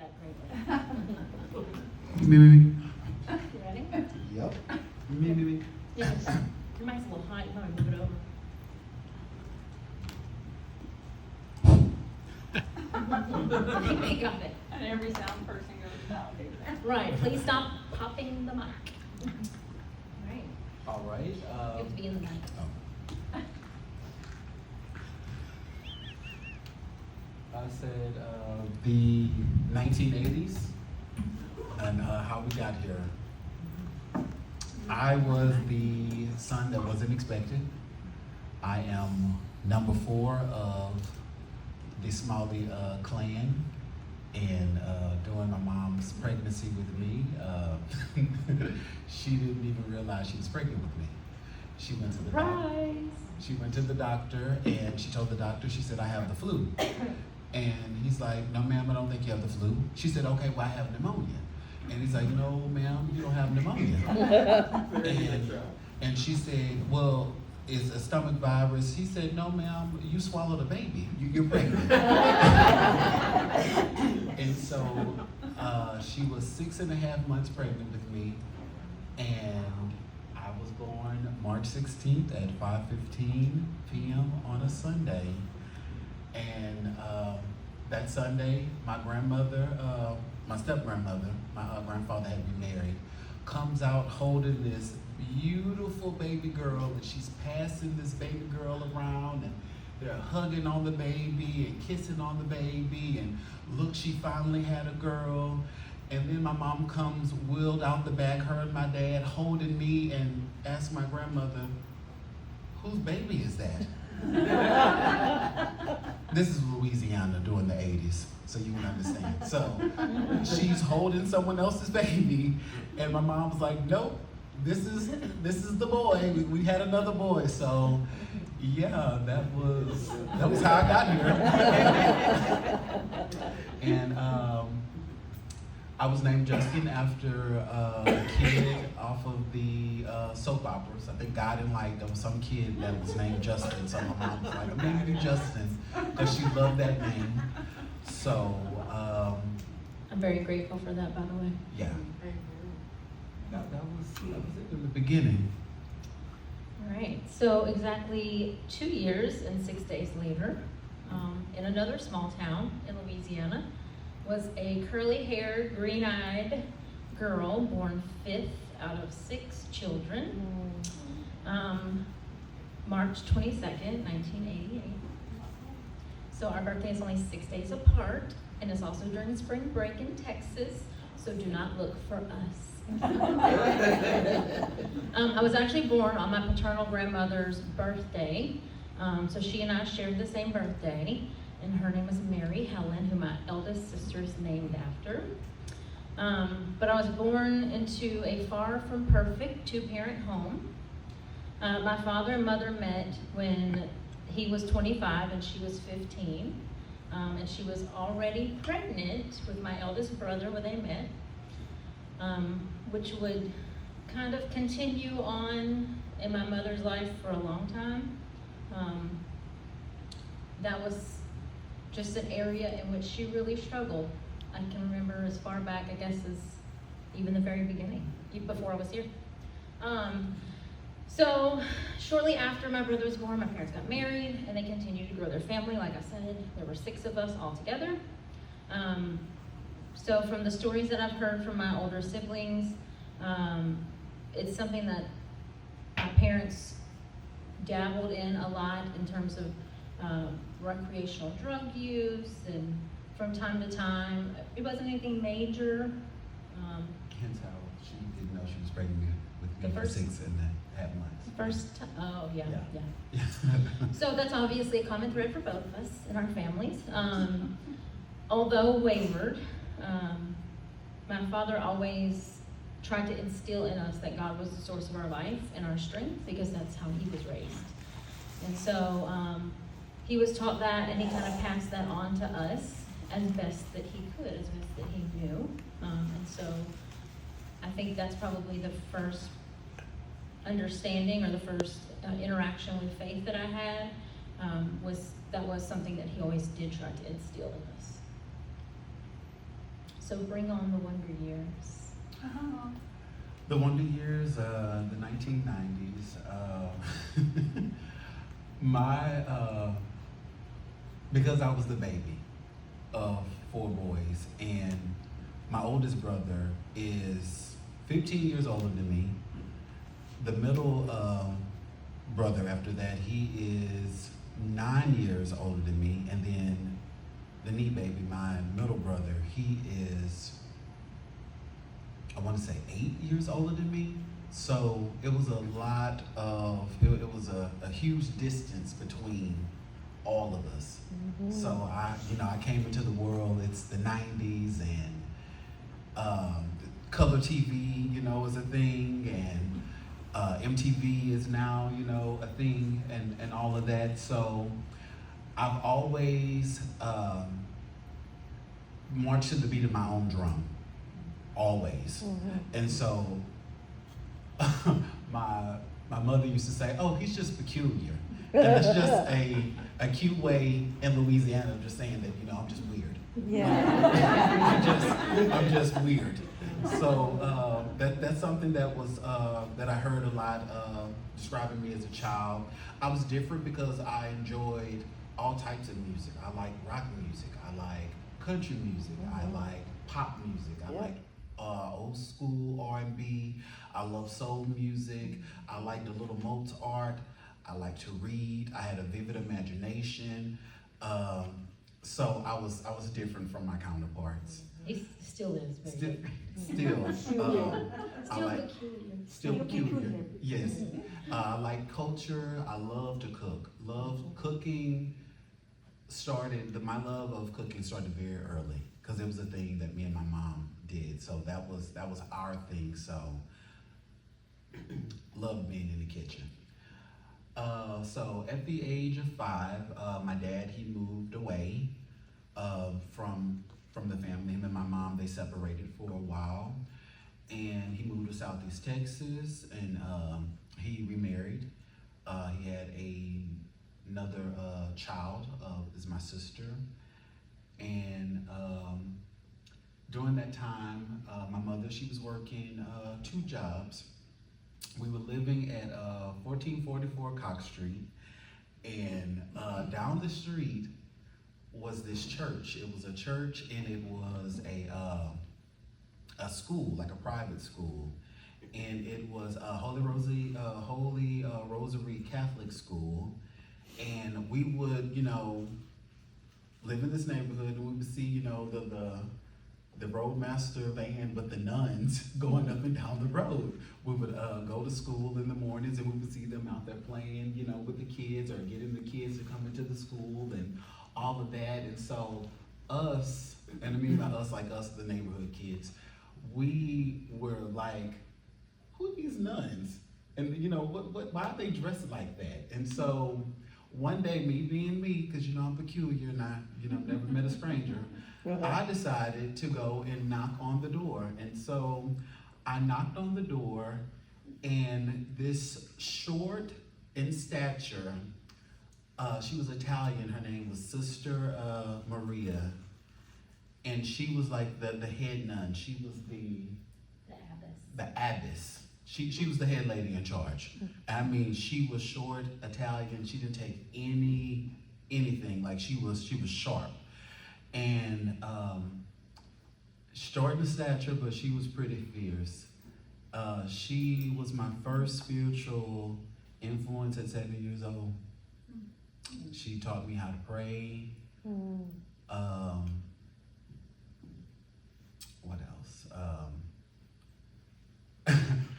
that greatly. Me. You ready? Yep. Me. Yeah, your mic's a little high, you probably move it over. Got it. And every sound person goes down. Right, please stop popping the mic. Right, All right. you have to be in the mic. I said the 1980s and how we got here. I was the son that wasn't expected. I am number 4 of the Smalley clan, and during my mom's pregnancy with me, she didn't even realize she was pregnant with me. She went to the doctor. She went to the doctor, and she told the doctor, she said, I have the flu. And he's like, no, ma'am, I don't think you have the flu. She said, okay, well, I have pneumonia. And he's like, no, ma'am, you don't have pneumonia. and she said, well, it's a stomach virus. He said, no, ma'am, you swallowed a baby. You're pregnant. And so she was 6.5 months pregnant with me. And I was born March 16th at 5:15 p.m. on a Sunday. And that Sunday, my grandmother, my step-grandmother, my grandfather had remarried, comes out holding this beautiful baby girl, and she's passing this baby girl around, and they're hugging on the baby and kissing on the baby, and look, she finally had a girl. And then my mom comes, wheeled out the back, her and my dad holding me, and asked my grandmother, whose baby is that? This is Louisiana during the 80s, so you can understand. So she's holding someone else's baby, and my mom was like, nope, this is the boy. We had another boy. So yeah, that was how I got here. And I was named Justin after a kid off of the soap operas. I think God and Light, there was some kid that was named Justin. So my mom was like, I'm naming you Justin, because she loved that name. So, I'm very grateful for that, by the way. yeah. That was it in the beginning. All right, so exactly 2 years and 6 days later, in another small town in Louisiana, was a curly-haired, green-eyed girl born 5th out of 6 children, March 22nd, 1988. So our birthday is only 6 days apart, and it's also during spring break in Texas, so do not look for us. I was actually born on my paternal grandmother's birthday, so she and I shared the same birthday, and her name was Mary Helen, who my eldest sister is named after. But I was born into a far from perfect 2-parent home. My father and mother met when he was 25 and she was 15, and she was already pregnant with my eldest brother when they met, which would kind of continue on in my mother's life for a long time. That was just an area in which she really struggled. I can remember as far back, I guess, as even the very beginning, even before I was here. So shortly after my brother was born, my parents got married, and they continued to grow their family. Like I said, there were 6 of us all together. So from the stories that I've heard from my older siblings, it's something that my parents dabbled in a lot in terms of recreational drug use, and from time to time, it wasn't anything major. Hence how she didn't know she was pregnant with me The for first- 6.5 months. Oh, yeah. Yeah. So that's obviously a common thread for both of us in our families. Although wayward, my father always tried to instill in us that God was the source of our life and our strength, because that's how he was raised. And so he was taught that, and he kind of passed that on to us as best that he could, as best that he knew. And so I think that's probably the first understanding, or the first interaction with faith that I had, was something that he always did try to instill in us. So bring on the Wonder Years. Oh. The Wonder Years, the 1990s. Because I was the baby of 4 boys, and my oldest brother is 15 years older than me. The middle brother after that, he is 9 years older than me, and then the knee baby, my middle brother, he is, I want to say 8 years older than me. So it was a lot of, it was a huge distance between all of us. So I came into the world, it's the 90s, and color TV, is a thing, and MTV is now, a thing, and all of that. So I've always marched to the beat of my own drum, always. And so my mother used to say, "Oh, he's just peculiar," and that's just a cute way in Louisiana of just saying that I'm just weird. Yeah. I'm just weird. So that's something that was that I heard a lot describing me as a child. I was different because I enjoyed all types of music. I like rock music. I like country music. I like pop music. I like old school R&B. I love soul music. I like the little Mozart. I like to read. I had a vivid imagination. So I was different from my counterparts. He still is very Still, different. I like Peculiar. still peculiar. Yes, I like culture. I love to cook. Love cooking. My love of cooking started very early because it was a thing that me and my mom did. So that was our thing. So loved being in the kitchen. So at the age of 5, my dad, he moved away from the family. Him and my mom, they separated for a while, and he moved to Southeast Texas, and he remarried. He had another child, is my sister, and during that time, my mother, she was working 2 jobs. We were living at 1444 Cox Street, and down the street was this church. It was a church, and it was a school, like a private school, and it was a Holy Rosary Catholic school. And we would, live in this neighborhood, and we would see, the roadmaster van, but the nuns going up and down the road. We would go to school in the mornings, and we would see them out there playing, with the kids, or getting the kids to come into the school and all of that. And so us, and I mean by us, like us, the neighborhood kids, we were like, who are these nuns? And why are they dressed like that? And so one day, me being me, because I'm peculiar and I, never met a stranger, I decided to go and knock on the door. And so I knocked on the door, and this short in stature, she was Italian, her name was Sister Maria, and she was like the head nun. She was the abbess. She was the head lady in charge. I mean, she was short, Italian. She didn't take anything. Like she was sharp, and short in stature, but she was pretty fierce. She was my first spiritual influence at 7 years old. She taught me how to pray. What else?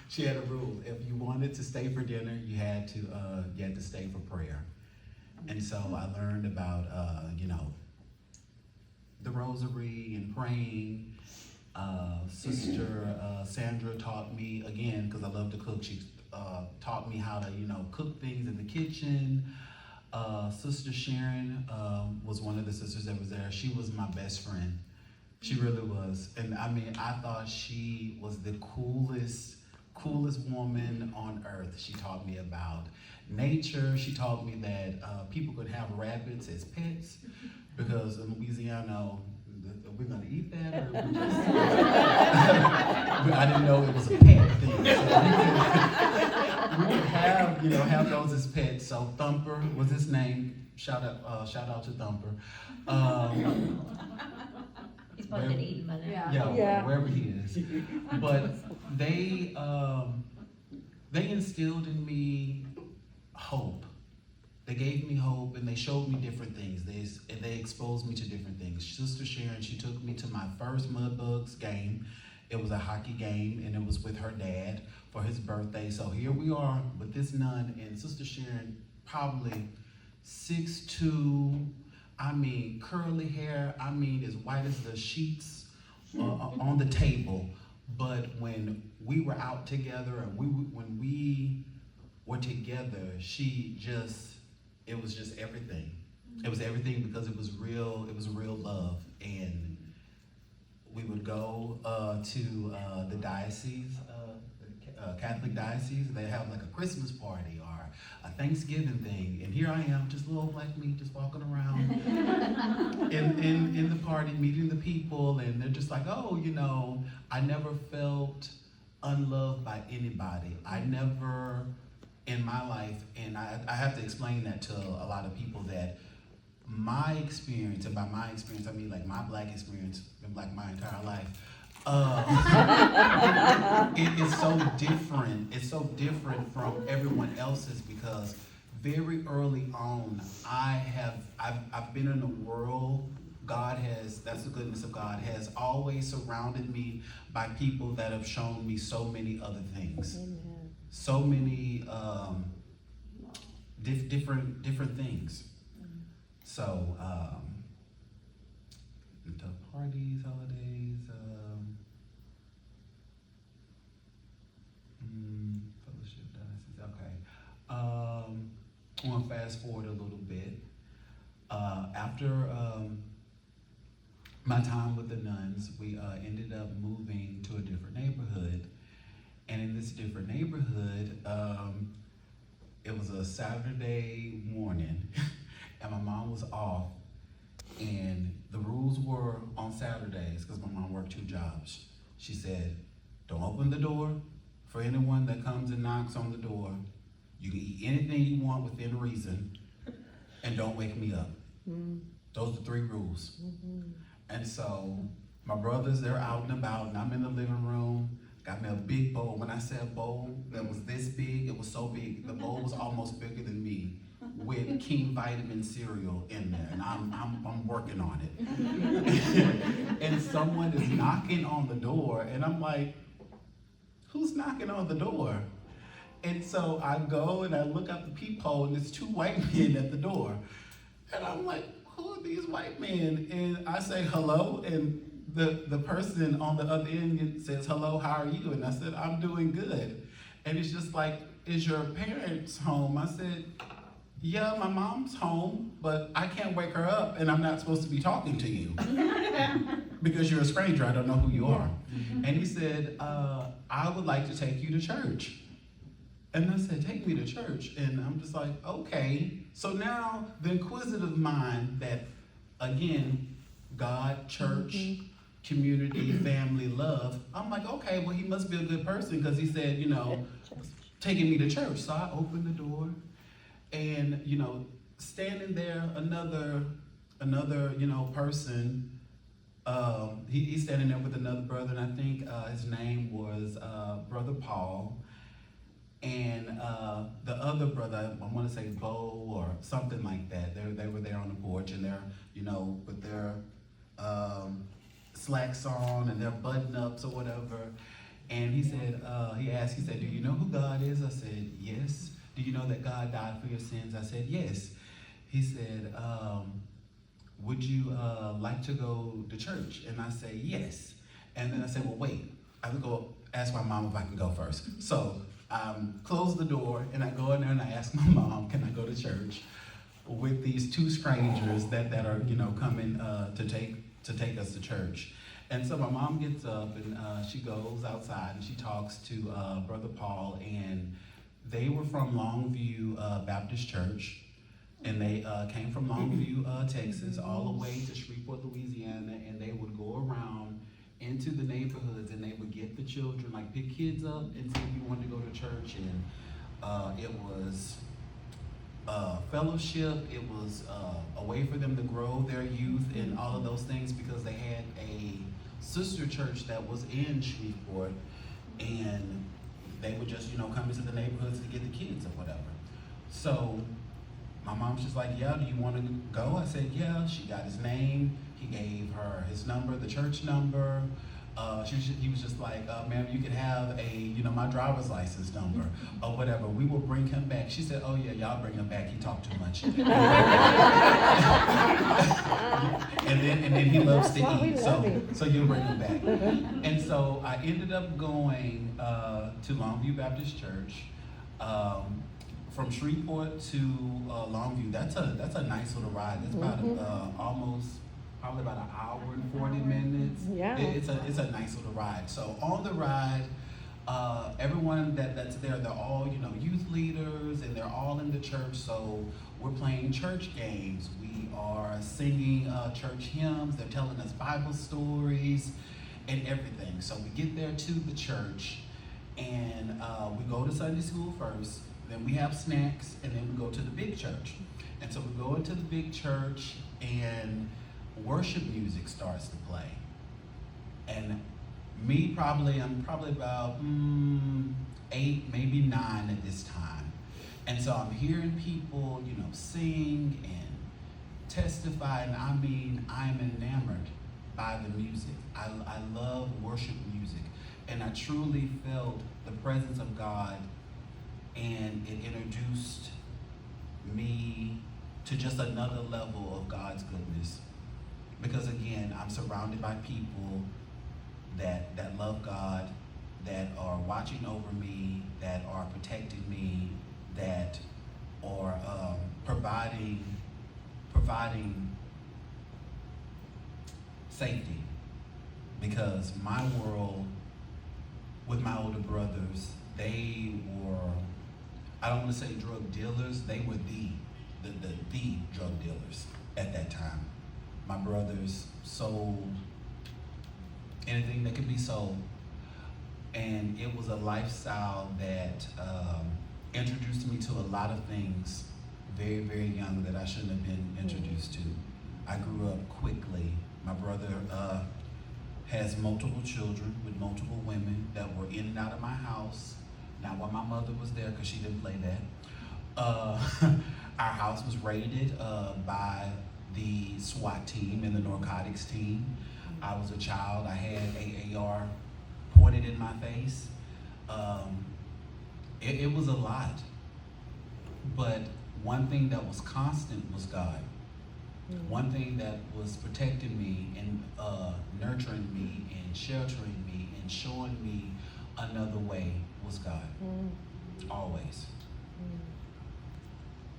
She had a rule: if you wanted to stay for dinner, you had to stay for prayer. And so I learned about the rosary and praying. Sister Sandra taught me, again, because I love to cook. She taught me how to cook things in the kitchen. Sister Sharon was one of the sisters that was there. She was my best friend. She really was. And I mean, I thought she was the coolest woman on earth. She taught me about nature. She taught me that people could have rabbits as pets, because in Louisiana, Are we gonna eat that? Or we just... I didn't know it was a pet thing. So we would have those as pets. So Thumper was his name. Shout out to Thumper. He's probably been eaten by now. Yeah. Wherever he is. But they instilled in me hope. They gave me hope and they showed me different things. They exposed me to different things. Sister Sharon, she took me to my first Mudbugs game. It was a hockey game and it was with her dad for his birthday. So here we are with this nun and Sister Sharon, probably 6'2", curly hair, as white as the sheets on the table. But when we were out together and when we were together, it was just everything. It was everything because it was real love. And we would go to the diocese, Catholic diocese. They have like a Christmas party or a Thanksgiving thing. And here I am, just little like me, just walking around in the party, meeting the people. And they're just like, oh, I never felt unloved by anybody. I never, in my life, and I have to explain that to a lot of people, that my experience, and by my experience I mean like my black experience, been black my entire life, it is so different. It's so different from everyone else's because very early on I've been in a world. That's the goodness of God, has always surrounded me by people that have shown me so many other things. Amen. So many different things. So, the parties, holidays, fellowship, diocese, okay. I'm gonna fast forward a little bit. After my time with the nuns, we ended up moving to a different neighborhood. And in this different neighborhood, it was a Saturday morning, and my mom was off. And the rules were on Saturdays, because my mom worked 2 jobs. She said, don't open the door for anyone that comes and knocks on the door. You can eat anything you want within reason, and don't wake me up. Mm. Those are 3 rules. Mm-hmm. And so my brothers, they're out and about, and I'm in the living room. Got me a big bowl. When I say a bowl that was this big, it was so big. The bowl was almost bigger than me, with King Vitamin cereal in there, and I'm working on it. And someone is knocking on the door, and I'm like, who's knocking on the door? And so I go and I look out the peephole, and there's 2 white men at the door. And I'm like, who are these white men? And I say hello, and the person on the other end says, hello, how are you? And I said, I'm doing good. And it's just like, is your parents home? I said, yeah, my mom's home, but I can't wake her up, and I'm not supposed to be talking to you because you're a stranger, I don't know who you are. Mm-hmm. And he said, I would like to take you to church. And I said, take me to church. And I'm just like, okay. So now the inquisitive mind that, again, God, church, community, family, love, I'm like, okay, well, he must be a good person because he said, taking me to church. So I opened the door, and, standing there, another person, he's standing there with another brother, and I think his name was Brother Paul. And the other brother, I want to say Bo or something like that, they were there on the porch, and they're, with their slacks on and their button-ups or whatever. And he said, he said, do you know who God is? I said, yes. Do you know that God died for your sins? I said, yes. He said, would you like to go to church? And I said, yes. And then I said, well, wait, I would go ask my mom if I can go first. So close the door, and I go in there and I ask my mom, can I go to church with these 2 strangers that are, coming to take us to church. And so my mom gets up, and she goes outside, and she talks to Brother Paul, and they were from Longview Baptist Church. And they came from Longview, Texas, all the way to Shreveport, Louisiana, and they would go around into the neighborhoods and they would get the children, like pick kids up and see if you wanted to go to church. And it was fellowship, it was a way for them to grow their youth and all of those things, because they had a sister church that was in Shreveport, and they would just, come into the neighborhoods to get the kids or whatever. So my mom's just like, yeah, do you want to go? I said, yeah. She got his name. He gave her his number, the church number. He was just like, ma'am, you can have my driver's license number or whatever. We will bring him back. She said, oh yeah, y'all bring him back. He talked too much. and then he loves to eat, so you'll bring him back. And so I ended up going to Longview Baptist Church. From Shreveport to Longview, that's a nice little ride. It's about probably about an hour and 40 minutes. Yeah. It's a nice little ride. So on the ride, everyone that's there, they're all youth leaders, and they're all in the church. So we're playing church games. We are singing church hymns. They're telling us Bible stories and everything. So we get there to the church, and we go to Sunday school first. Then we have snacks, and then we go to the big church. And so we go into the big church, and worship music starts to play. And I'm probably about 8, maybe 9 at this time. And so I'm hearing people, sing and testify, and I'm enamored by the music. I love worship music, and I truly felt the presence of God. And it introduced me to just another level of God's goodness. Because again, I'm surrounded by people that love God, that are watching over me, that are protecting me, that are providing safety. Because my world with my older brothers, they were, I don't want to say drug dealers, they were the drug dealers at that time. My brothers sold anything that could be sold, and it was a lifestyle that introduced me to a lot of things very, very young that I shouldn't have been introduced to. I grew up quickly. My brother has multiple children with multiple women that were in and out of my house. Not while my mother was there, because she didn't play that. Our house was raided by the SWAT team and the narcotics team. I was a child. I had an AR pointed in my face. It was a lot. But one thing that was constant was God. One thing that was protecting me and nurturing me and sheltering me and showing me another way was God. Always.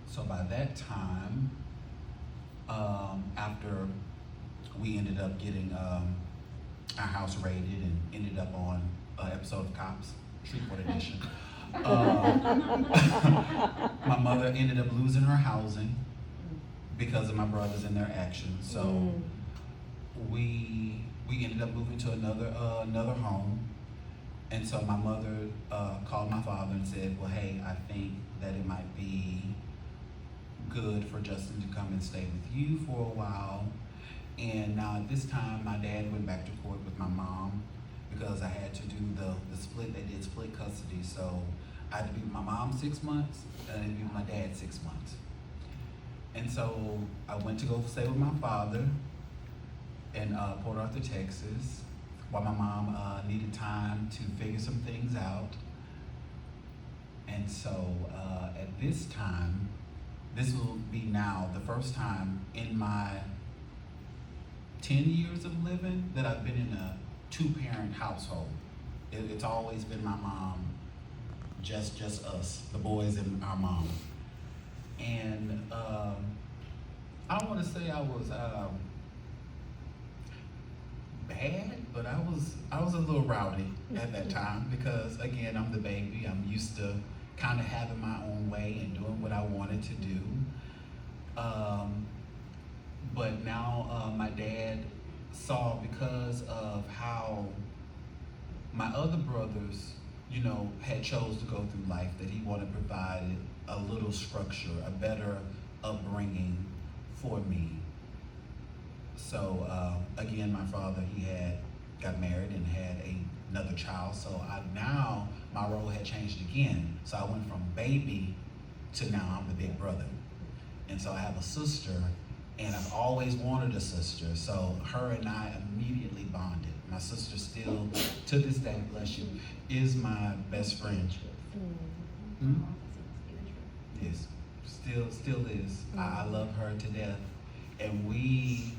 So by that time, after we ended up getting our house raided and ended up on an episode of Cops, Shreveport Edition, my mother ended up losing her housing because of my brothers and their actions. So we ended up moving to another home. And so my mother called my father and said, well, hey, I think that it might be good for Justin to come and stay with you for a while. And now at this time, my dad went back to court with my mom because I had to do the split. They did split custody. So I had to be with my mom 6 months and then be with my dad 6 months. And so I went to go stay with my father in Port Arthur, Texas, while my mom needed time to figure some things out. And so at this time, this will be now the first time in my 10 years of living that I've been in a 2-parent household. It's always been my mom, just us, the boys and our mom. And I don't want to say I was bad, but I was a little rowdy at that time because, again, I'm the baby. I'm used to kind of having my own way and doing what I wanted to do. saw, because of how my other brothers, had chose to go through life, that he wanted to provide a little structure, a better upbringing for me. So again, my father, he had got married and had another child. So now my role had changed again. So I went from baby to now I'm the big brother. And so I have a sister, and I've always wanted a sister. So her and I immediately bonded. My sister still, to this day, bless you, is my best friend. Hmm? Yes, still is. I love her to death. And we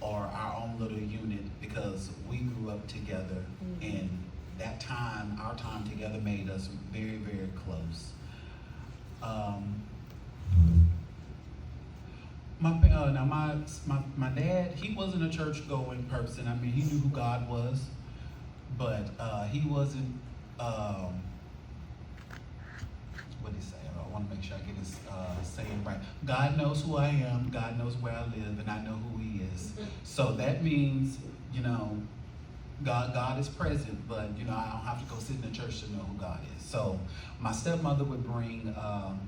are our own little unit because we grew up together, and that time, our time together made us very, very close. My dad, he wasn't a church-going person. I mean, he knew who God was, but he wasn't, what did he say? I want to make sure I get his saying right. God knows who I am, God knows where I live, and I know who he is. So that means, God is present, but I don't have to go sit in the church to know who God is. So my stepmother would bring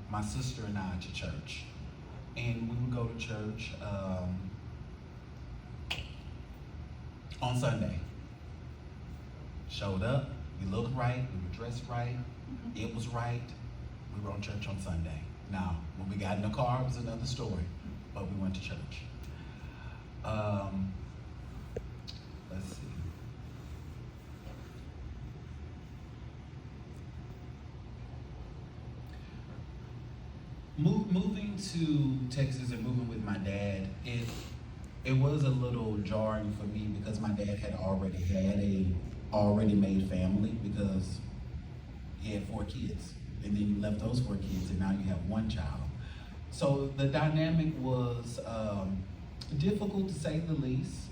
my sister and I to church, and we would go to church on Sunday. Showed up, we looked right, we were dressed right, it was right. We were on church on Sunday. Now, when we got in the car, it was another story, but we went to church. Let's see. Moving to Texas and moving with my dad, it was a little jarring for me because my dad had already made family, because he had 4 kids, and then you left those 4 kids, and now you have 1 child. So the dynamic was difficult, to say the least.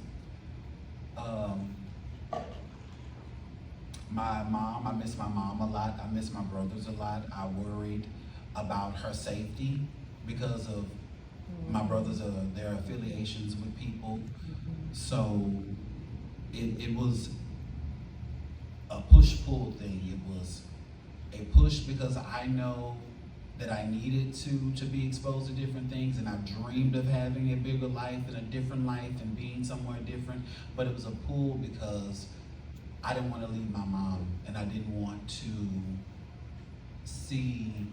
My mom, I miss my mom a lot. I miss my brothers a lot. I worried about her safety because of my brothers, their affiliations with people. So it was a push-pull thing. It was a push because I know that I needed to be exposed to different things, and I dreamed of having a bigger life and a different life and being somewhere different. But it was a pull because I didn't want to leave my mom, and I didn't want to see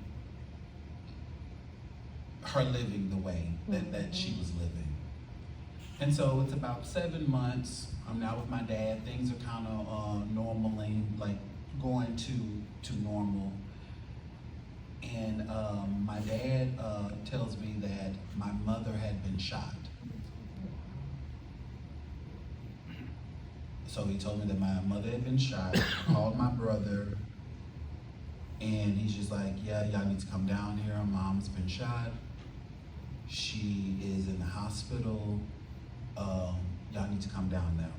her living the way that she was living. And so it's about 7 months. I'm now with my dad. Things are kind of normaling, like going to normal. And my dad tells me that my mother had been shot. So he told me that my mother had been shot. I called my brother, and he's just like, yeah, y'all need to come down here. Mom's been shot. She is in the hospital. Y'all need to come down there.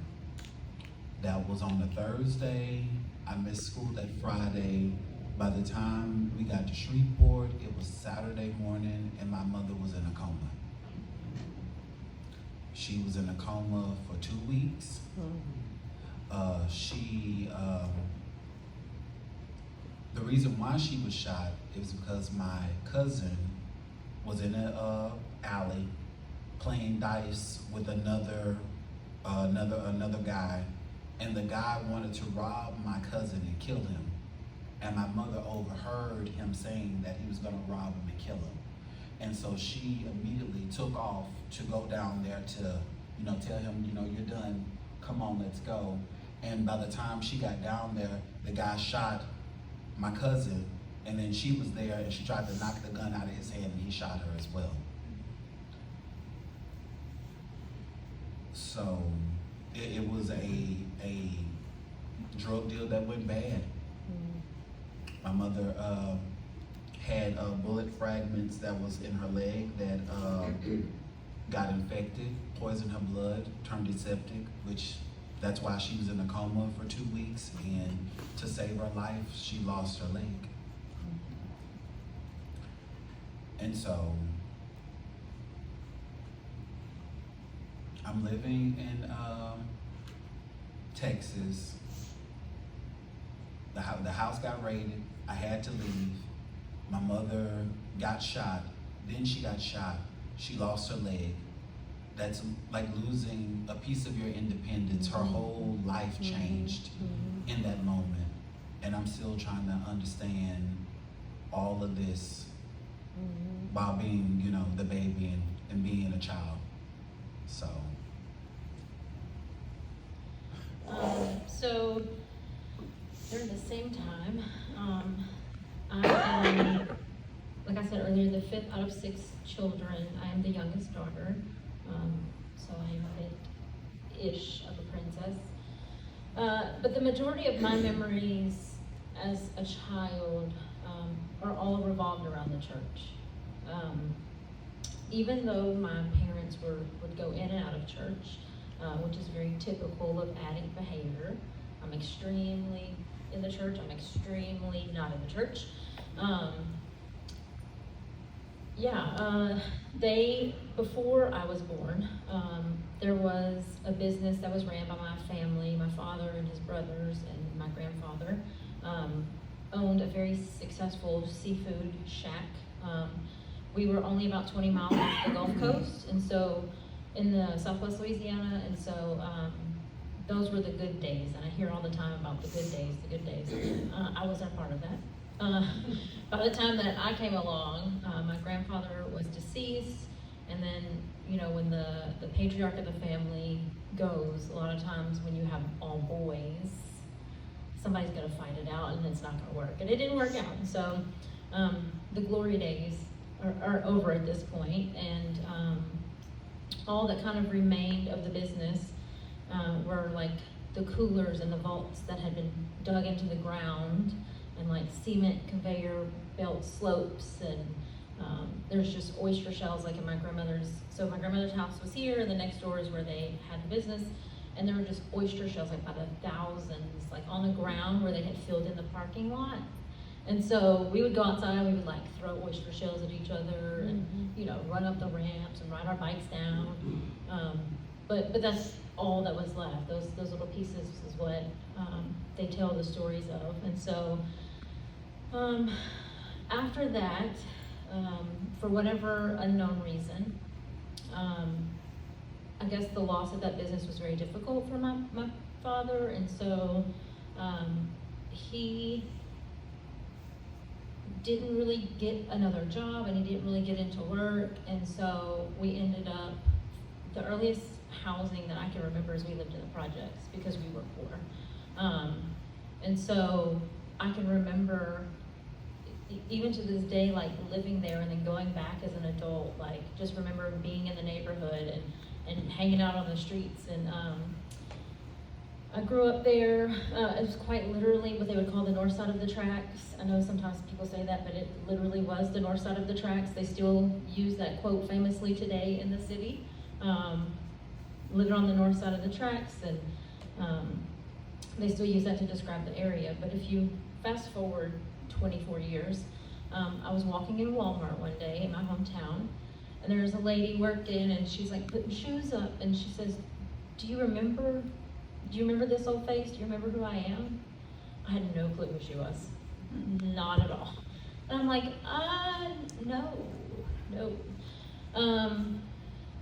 That was on a Thursday. I missed school that Friday. By the time we got to Shreveport, it was Saturday morning, and my mother was in a coma. She was in a coma for 2 weeks. The reason why she was shot is because my cousin was in an alley playing dice with another guy, and the guy wanted to rob my cousin and kill him. And my mother overheard him saying that he was going to rob him and kill him. And so she immediately took off to go down there to, tell him, you're done, come on, let's go. And by the time she got down there, the guy shot my cousin, and then she was there and she tried to knock the gun out of his hand, and he shot her as well. So it was a drug deal that went bad. My mother had bullet fragments that was in her leg that got infected, poisoned her blood, turned it septic, which that's why she was in a coma for 2 weeks, and to save her life, she lost her leg. And so I'm living in Texas. The house got raided. I had to leave. My mother got shot. Then she got shot. She lost her leg. That's like losing a piece of your independence. Her whole life changed in that moment. And I'm still trying to understand all of this while being, you know, the baby and being a child. So. So during the same time, I am, like I said earlier, the fifth out of 6 children. I am the youngest daughter, so I am a bit-ish of a princess. But the majority of my memories as a child are all revolved around the church. Even though my parents would go in and out of church, which is very typical of addict behavior. I'm extremely in the church, I'm extremely not in the church. Before I was born, there was a business that was ran by my family. My father and his brothers and my grandfather owned a very successful seafood shack. We were only about 20 miles off the Gulf Coast, and so in the Southwest Louisiana, and so those were the good days, and I hear all the time about the good days. I wasn't a part of that. By the time that I came along, my grandfather was deceased, and then, you know, when the patriarch of the family goes, a lot of times when you have all boys, somebody's gonna fight it out, and it's not gonna work, and it didn't work out. So the glory days are over at this point, and all that kind of remained of the business were like the coolers and the vaults that had been dug into the ground, and like cement conveyor belt slopes, and there's just oyster shells like in my grandmother's. So my grandmother's house was here, and the next door is where they had the business, and there were just oyster shells like by the thousands, like on the ground where they had filled in the parking lot. And so we would go outside and we would like throw oyster shells at each other and, you know, run up the ramps and ride our bikes down. But that's all that was left. Those little pieces is what they tell the stories of. And so after that, for whatever unknown reason, I guess the loss of that business was very difficult for my father. And so he didn't really get another job, and he didn't really get into work, and so we ended up, the earliest housing that I can remember is we lived in the projects because we were poor. And so I can remember, even to this day, like living there and then going back as an adult, like just remember being in the neighborhood and hanging out on the streets. And I grew up there. It was quite literally what they would call the north side of the tracks. I know sometimes people say that, but it literally was the north side of the tracks. They still use that quote famously today in the city. Living on the north side of the tracks, and they still use that to describe the area. But if you fast forward 24 years, I was walking in Walmart one day in my hometown, and there was a lady worked in, and she's like putting shoes up, and she says, do you remember this old face? Do you remember who I am? I had no clue who she was. Not at all. And I'm like, no.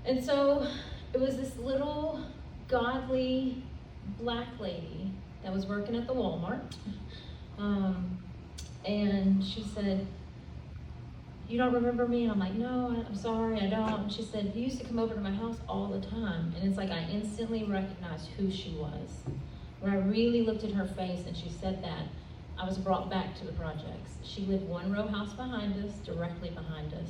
And so it was this little godly black lady that was working at the Walmart. And she said, you don't remember me? And I'm like, no, I'm sorry, I don't. And she said, you used to come over to my house all the time. And it's like I instantly recognized who she was. When I really looked at her face and she said that, I was brought back to the projects. She lived one row house behind us, directly behind us.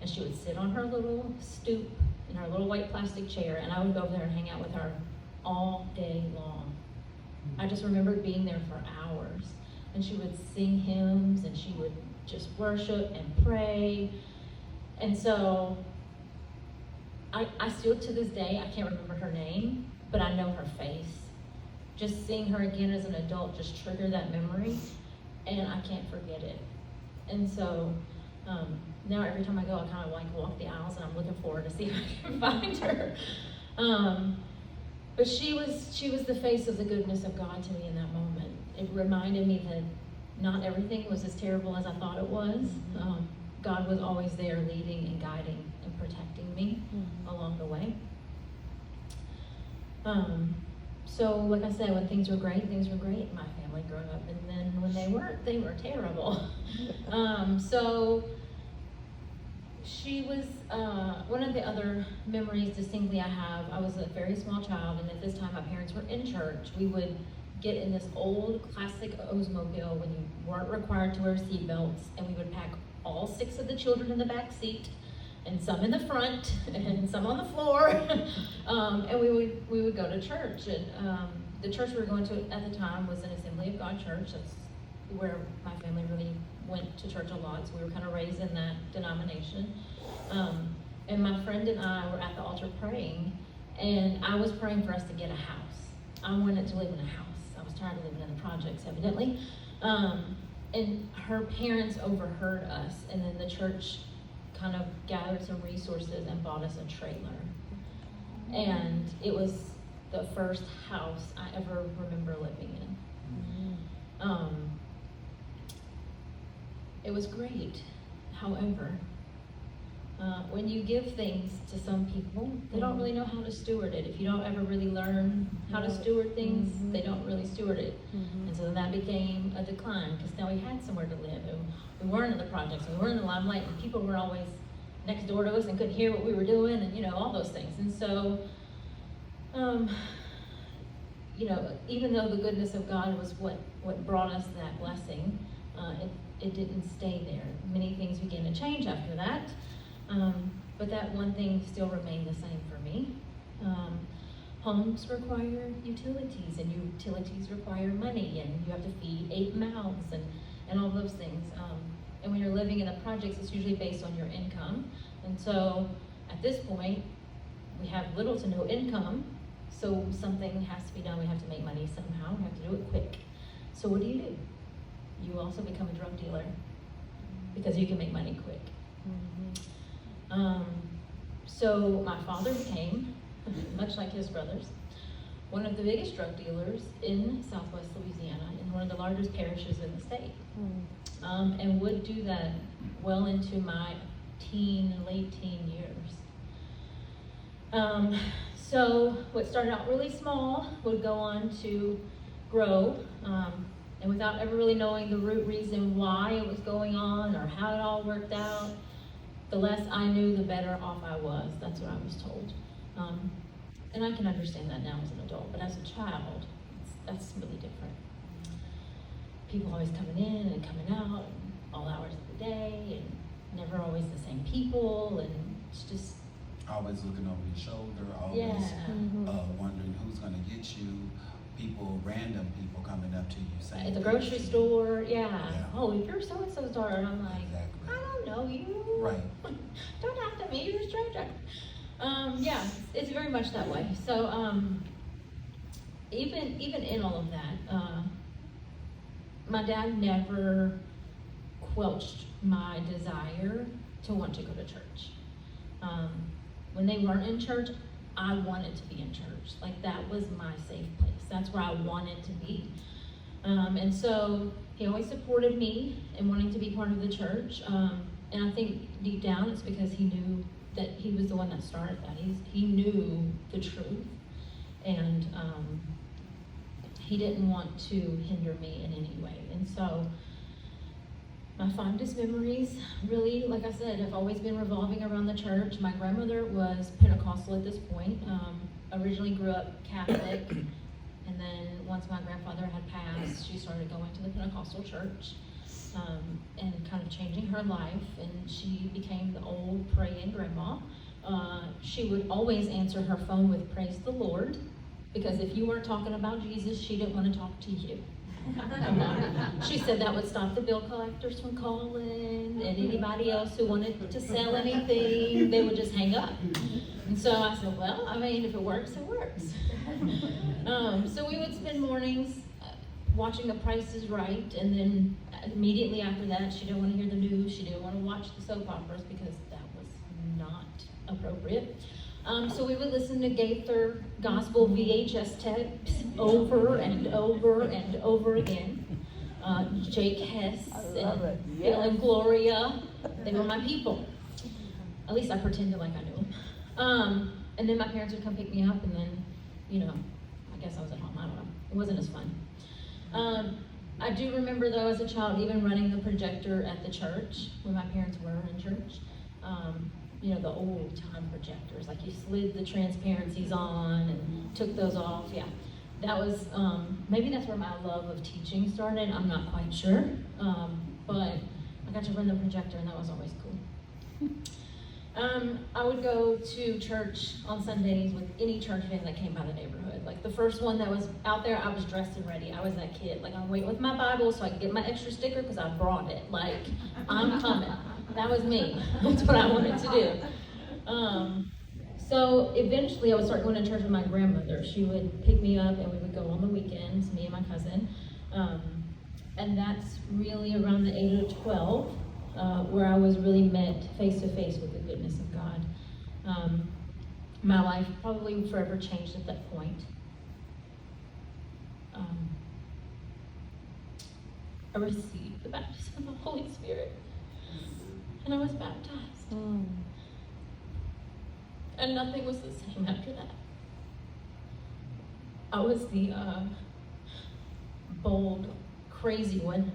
And she would sit on her little stoop in her little white plastic chair, and I would go over there and hang out with her all day long. I just remembered being there for hours. And she would sing hymns, and she would just worship and pray. And so I still to this day, I can't remember her name, but I know her face. Just seeing her again as an adult just triggered that memory, and I can't forget it. And so now every time I go, I kind of like walk the aisles, and I'm looking forward to see if I can find her. But she was the face of the goodness of God to me in that moment. It reminded me that not everything was as terrible as I thought it was. God was always there leading and guiding and protecting me along the way. So like I said, when things were great in my family growing up, and then when they weren't, they were terrible. So she was one of the other memories distinctly I have. I was a very small child, and at this time my parents were in church. We would get in this old classic Oldsmobile when you weren't required to wear seatbelts, and we would pack all 6 of the children in the back seat, and some in the front, and some on the floor, and we would go to church. And the church we were going to at the time was an Assembly of God church. That's where my family really went to church a lot, so we were kind of raised in that denomination. And my friend and I were at the altar praying, and I was praying for us to get a house. I wanted to live in a house. I was tired of living in the projects, evidently. And her parents overheard us, and then the church kind of gathered some resources and bought us a trailer. And it was the first house I ever remember living in. It was great. However, when you give things to some people, they don't really know how to steward it. If you don't ever really learn how to steward things, they don't really steward it. And so that became a decline, because now we had somewhere to live, and we weren't in the projects, and we weren't in the limelight, and people were always next door to us and couldn't hear what we were doing, and all those things. And so, even though the goodness of God was what brought us that blessing, it didn't stay there. Many things began to change after that. But that one thing still remained the same for me. Homes require utilities, and utilities require money, and you have to feed 8 mouths, and all those things. And when you're living in the projects, it's usually based on your income. And so at this point, we have little to no income, so something has to be done. We have to make money somehow. We have to do it quick. So what do? You also become a drug dealer, because you can make money quick. So my father became, much like his brothers, one of the biggest drug dealers in Southwest Louisiana, in one of the largest parishes in the state. And would do that well into my late teen years. So what started out really small would go on to grow, and without ever really knowing the root reason why it was going on or how it all worked out, the less I knew, the better off I was. That's what I was told. And I can understand that now as an adult, but as a child, that's really different. People always coming in and coming out, all hours of the day, and never always the same people, and it's just... Always looking over your shoulder, always wondering who's gonna get you. Random people coming up to you saying... At the grocery store, oh, if you're so-and-so's daughter, and I'm like, exactly. I don't know you. Right. Don't talk to me, you're a stranger. It's very much that way. So, even in all of that, my dad never quelched my desire to want to go to church. When they weren't in church, I wanted to be in church. Like, that was my safe place. That's where I wanted to be. And so he always supported me in wanting to be part of the church. And I think deep down it's because he knew that he was the one that started that. He knew the truth. And he didn't want to hinder me in any way. And so my fondest memories, really, like I said, have always been revolving around the church. My grandmother was Pentecostal at this point. Originally grew up Catholic, and then once my grandfather had passed, she started going to the Pentecostal church, and kind of changing her life, and she became the old praying grandma. She would always answer her phone with "Praise the Lord," because if you weren't talking about Jesus, she didn't want to talk to you. She said that would stop the bill collectors from calling, and anybody else who wanted to sell anything, they would just hang up. And so I said, well, I mean, if it works, it works. So we would spend mornings watching The Price is Right, and then immediately after that, she didn't want to hear the news, she didn't want to watch the soap operas because that was not appropriate. So we would listen to Gaither gospel VHS tapes over and over and over again. Jake Hess and Phil and Gloria, they were my people. At least I pretended like I knew them. And then my parents would come pick me up, and then, I guess I was at home. I don't know. It wasn't as fun. I do remember, though, as a child, even running the projector at the church when my parents were in church. The old time projectors, like you slid the transparencies on and took those off. Yeah, that was, maybe that's where my love of teaching started. I'm not quite sure. But I got to run the projector, and that was always cool. I would go to church on Sundays with any church van that came by the neighborhood. Like the first one that was out there, I was dressed and ready. I was that kid. Like I'm waiting with my Bible so I could get my extra sticker because I brought it. Like I'm coming. That was me. That's what I wanted to do. So eventually I would start going to church with my grandmother. She would pick me up and we would go on the weekends, me and my cousin. And that's really around the age of 12. Where I was really met face to face with the goodness of God. My life probably forever changed at that point. I received the baptism of the Holy Spirit, and I was baptized. And nothing was the same after that. I was the bold, crazy one.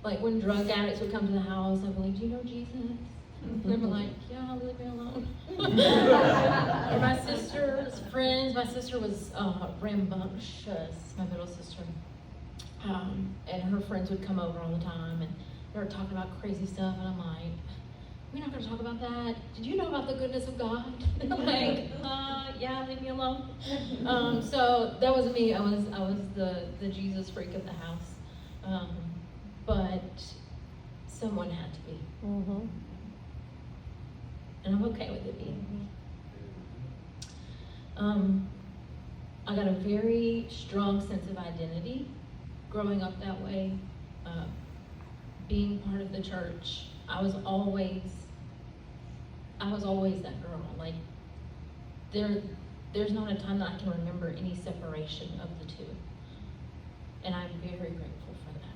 Like when drug addicts would come to the house, I'd be like, "Do you know Jesus?" And they'd be like, "Yeah, leave me alone." Or my sister's friends. My sister was rambunctious, my middle sister. And her friends would come over all the time, and they were talking about crazy stuff, and I'm like, "We're not going to talk about that. Did you know about the goodness of God?" And I'm like, "Yeah, leave me alone." So that was me. I was the Jesus freak of the house. But someone had to be. And I'm okay with it being me. I got a very strong sense of identity growing up that way. Being part of the church, I was always that girl. Like there's not a time that I can remember any separation of the two. And I'm very grateful for that.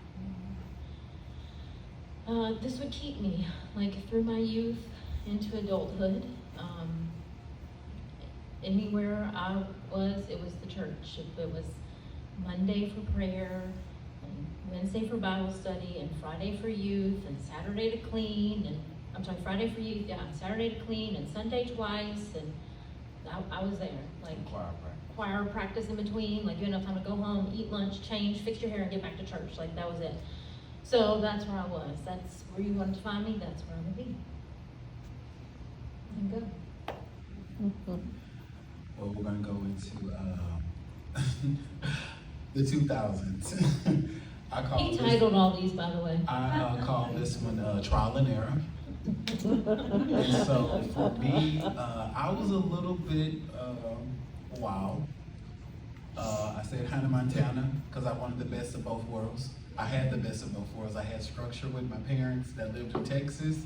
This would keep me, like, through my youth into adulthood. Anywhere I was, it was the church. If it was Monday for prayer, and Wednesday for Bible study, and Friday for youth, and Saturday to clean, and Friday for youth, Saturday to clean, and Sunday twice, and I was there. Like choir practice in between, like you had enough time to go home, eat lunch, change, fix your hair, and get back to church. Like that was it. So that's where I was. That's where you wanted to find me. That's where I would be. And go. Well, we're going to go into the 2000s. He titled all these, by the way. I call this one Trial and Error. And so for me, I was a little bit wild. I said Hannah Montana because I wanted the best of both worlds. I had the best of both worlds. I had structure with my parents that lived in Texas,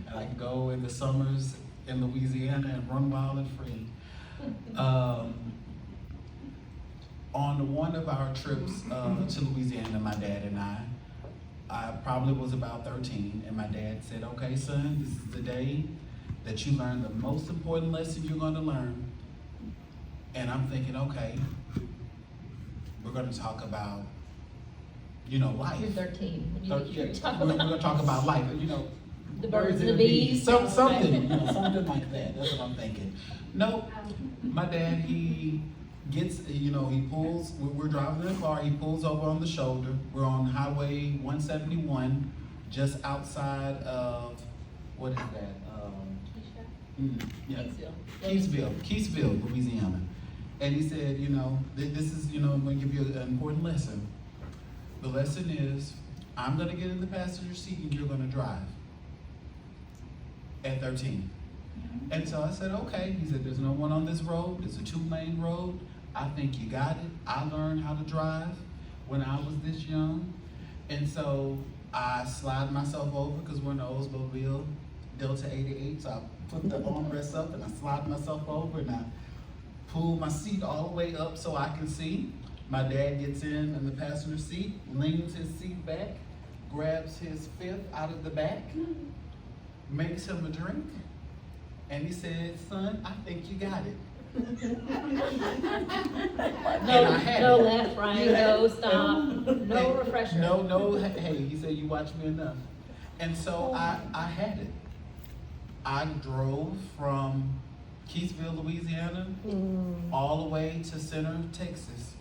and I could go in the summers in Louisiana and run wild and free. On one of our trips to Louisiana, my dad and I probably was about 13, and my dad said, "Okay, son, this is the day that you learn the most important lesson you're going to learn." And I'm thinking, okay, we're going to talk about, life. You're 13. We're going to talk about life, the birds and the bees. Something, something like that. That's what I'm thinking. No, my dad, he gets, he pulls, we're driving in a car, he pulls over on the shoulder. We're on Highway 171, just outside of, what is that? Keysville, Louisiana. And he said, this is, I'm going to give you an important lesson. The lesson is, I'm going to get in the passenger seat and you're going to drive. At 13. And so I said, okay. He said, there's no one on this road. It's a 2-lane road. I think you got it. I learned how to drive when I was this young. And so I slide myself over because we're in the Oldsmobile. Delta 88, so I put the armrest up and I slide myself over and I pull my seat all the way up so I can see. My dad gets in the passenger seat, leans his seat back, grabs his fifth out of the back, makes him a drink, and he said, "Son, I think you got it." No left, right, no stop, no Hey, refresher. No, hey, he said, "You watch me enough." And so I had it. I drove from Keithville, Louisiana, all the way to Center, Texas.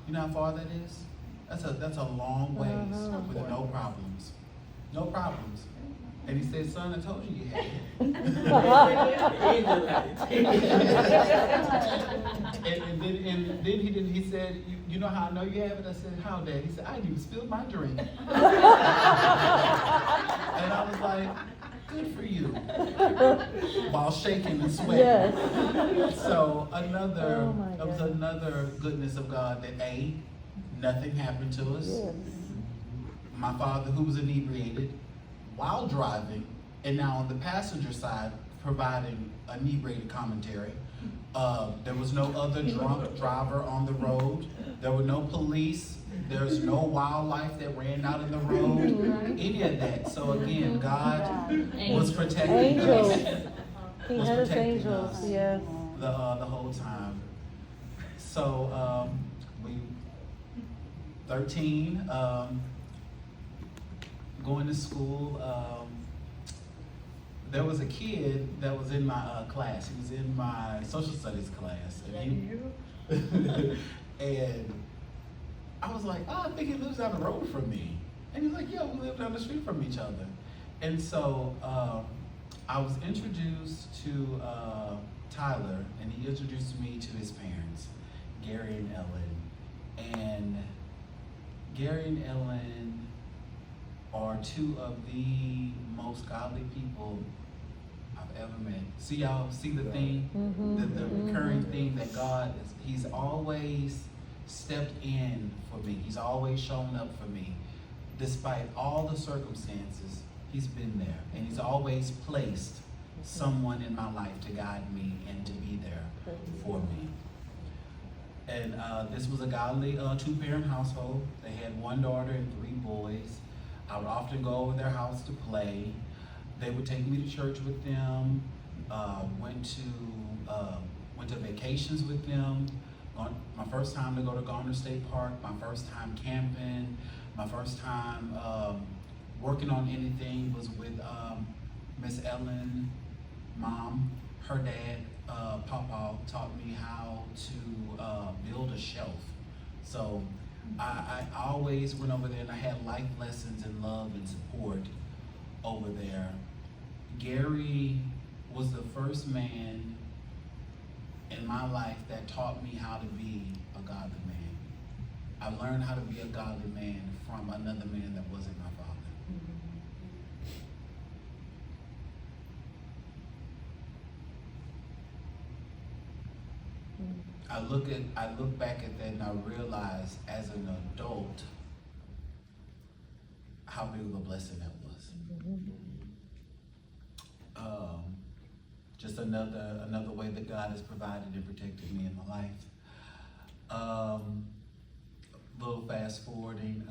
You know how far that is? That's a long ways with no problems. No problems. And he said, "Son, I told you you had it." and then he said, you know how I know you have it?" I said, "How, Dad?" He said, "I didn't even spill my drink." And I was like, "Good for you." While shaking and sweating. Yes. So Oh my it was God. another goodness of God that nothing happened to us. Yes. My father, who was inebriated while driving, and now on the passenger side, providing inebriated commentary. There was no other drunk driver on the road. There were no police. There's no wildlife that ran out in the road. Any of that. So again, God was protecting Angels. us. He Was had his protecting angels, us. yes. The whole time. So we 13, going to school. There was a kid that was in my class. He was in my social studies class, and I was like, "Oh, I think he lives down the road from me." And he's like, "Yeah, we live down the street from each other." And so I was introduced to Tyler, and he introduced me to his parents, Gary and Ellen. And Gary and Ellen are two of the most godly people I've ever met. See the thing, the recurring thing that God is, He's always stepped in for me. He's always shown up for me. Despite all the circumstances, He's been there. And He's always placed someone in my life to guide me and to be there for me. And this was a godly two-parent household. They had one daughter and 3 boys. I would often go over their house to play. They would take me to church with them. Went to vacations with them. My first time to go to Garner State Park. My first time camping. My first time working on anything was with Miss Ellen, Mom. Her dad, Papa, taught me how to build a shelf. So I always went over there and I had life lessons and love and support over there. Gary was the first man in my life that taught me how to be a godly man. I learned how to be a godly man from another man that wasn't my father. I look back at that and I realize as an adult how big of a blessing that was. Just another way that God has provided and protected me in my life. Little fast forwarding,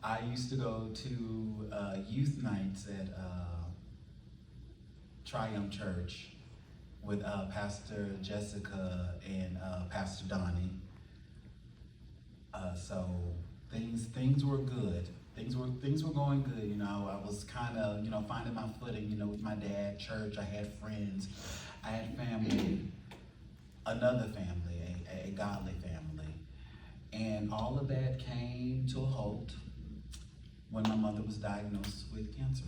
I used to go to youth nights at Triumph Church with Pastor Jessica and Pastor Donnie. So things were good. Things were going good. You know, I was kind of finding my footing. With my dad, church. I had friends. I had family, another family, a godly family, and all of that came to a halt when my mother was diagnosed with cancer.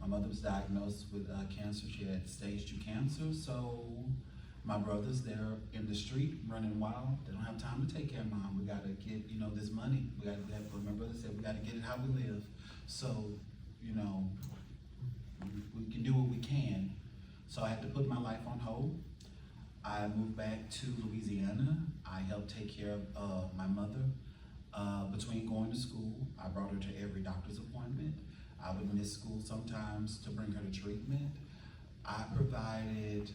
My mother was diagnosed with cancer. She had stage 2 cancer. So my brothers, they're in the street running wild. They don't have time to take care of Mom. We gotta get, this money. We gotta get, but my brother said, we gotta get it how we live. So, we can do what we can. So I had to put my life on hold. I moved back to Louisiana. I helped take care of my mother. Between going to school, I brought her to every doctor's appointment. I would miss school sometimes to bring her to treatment. I provided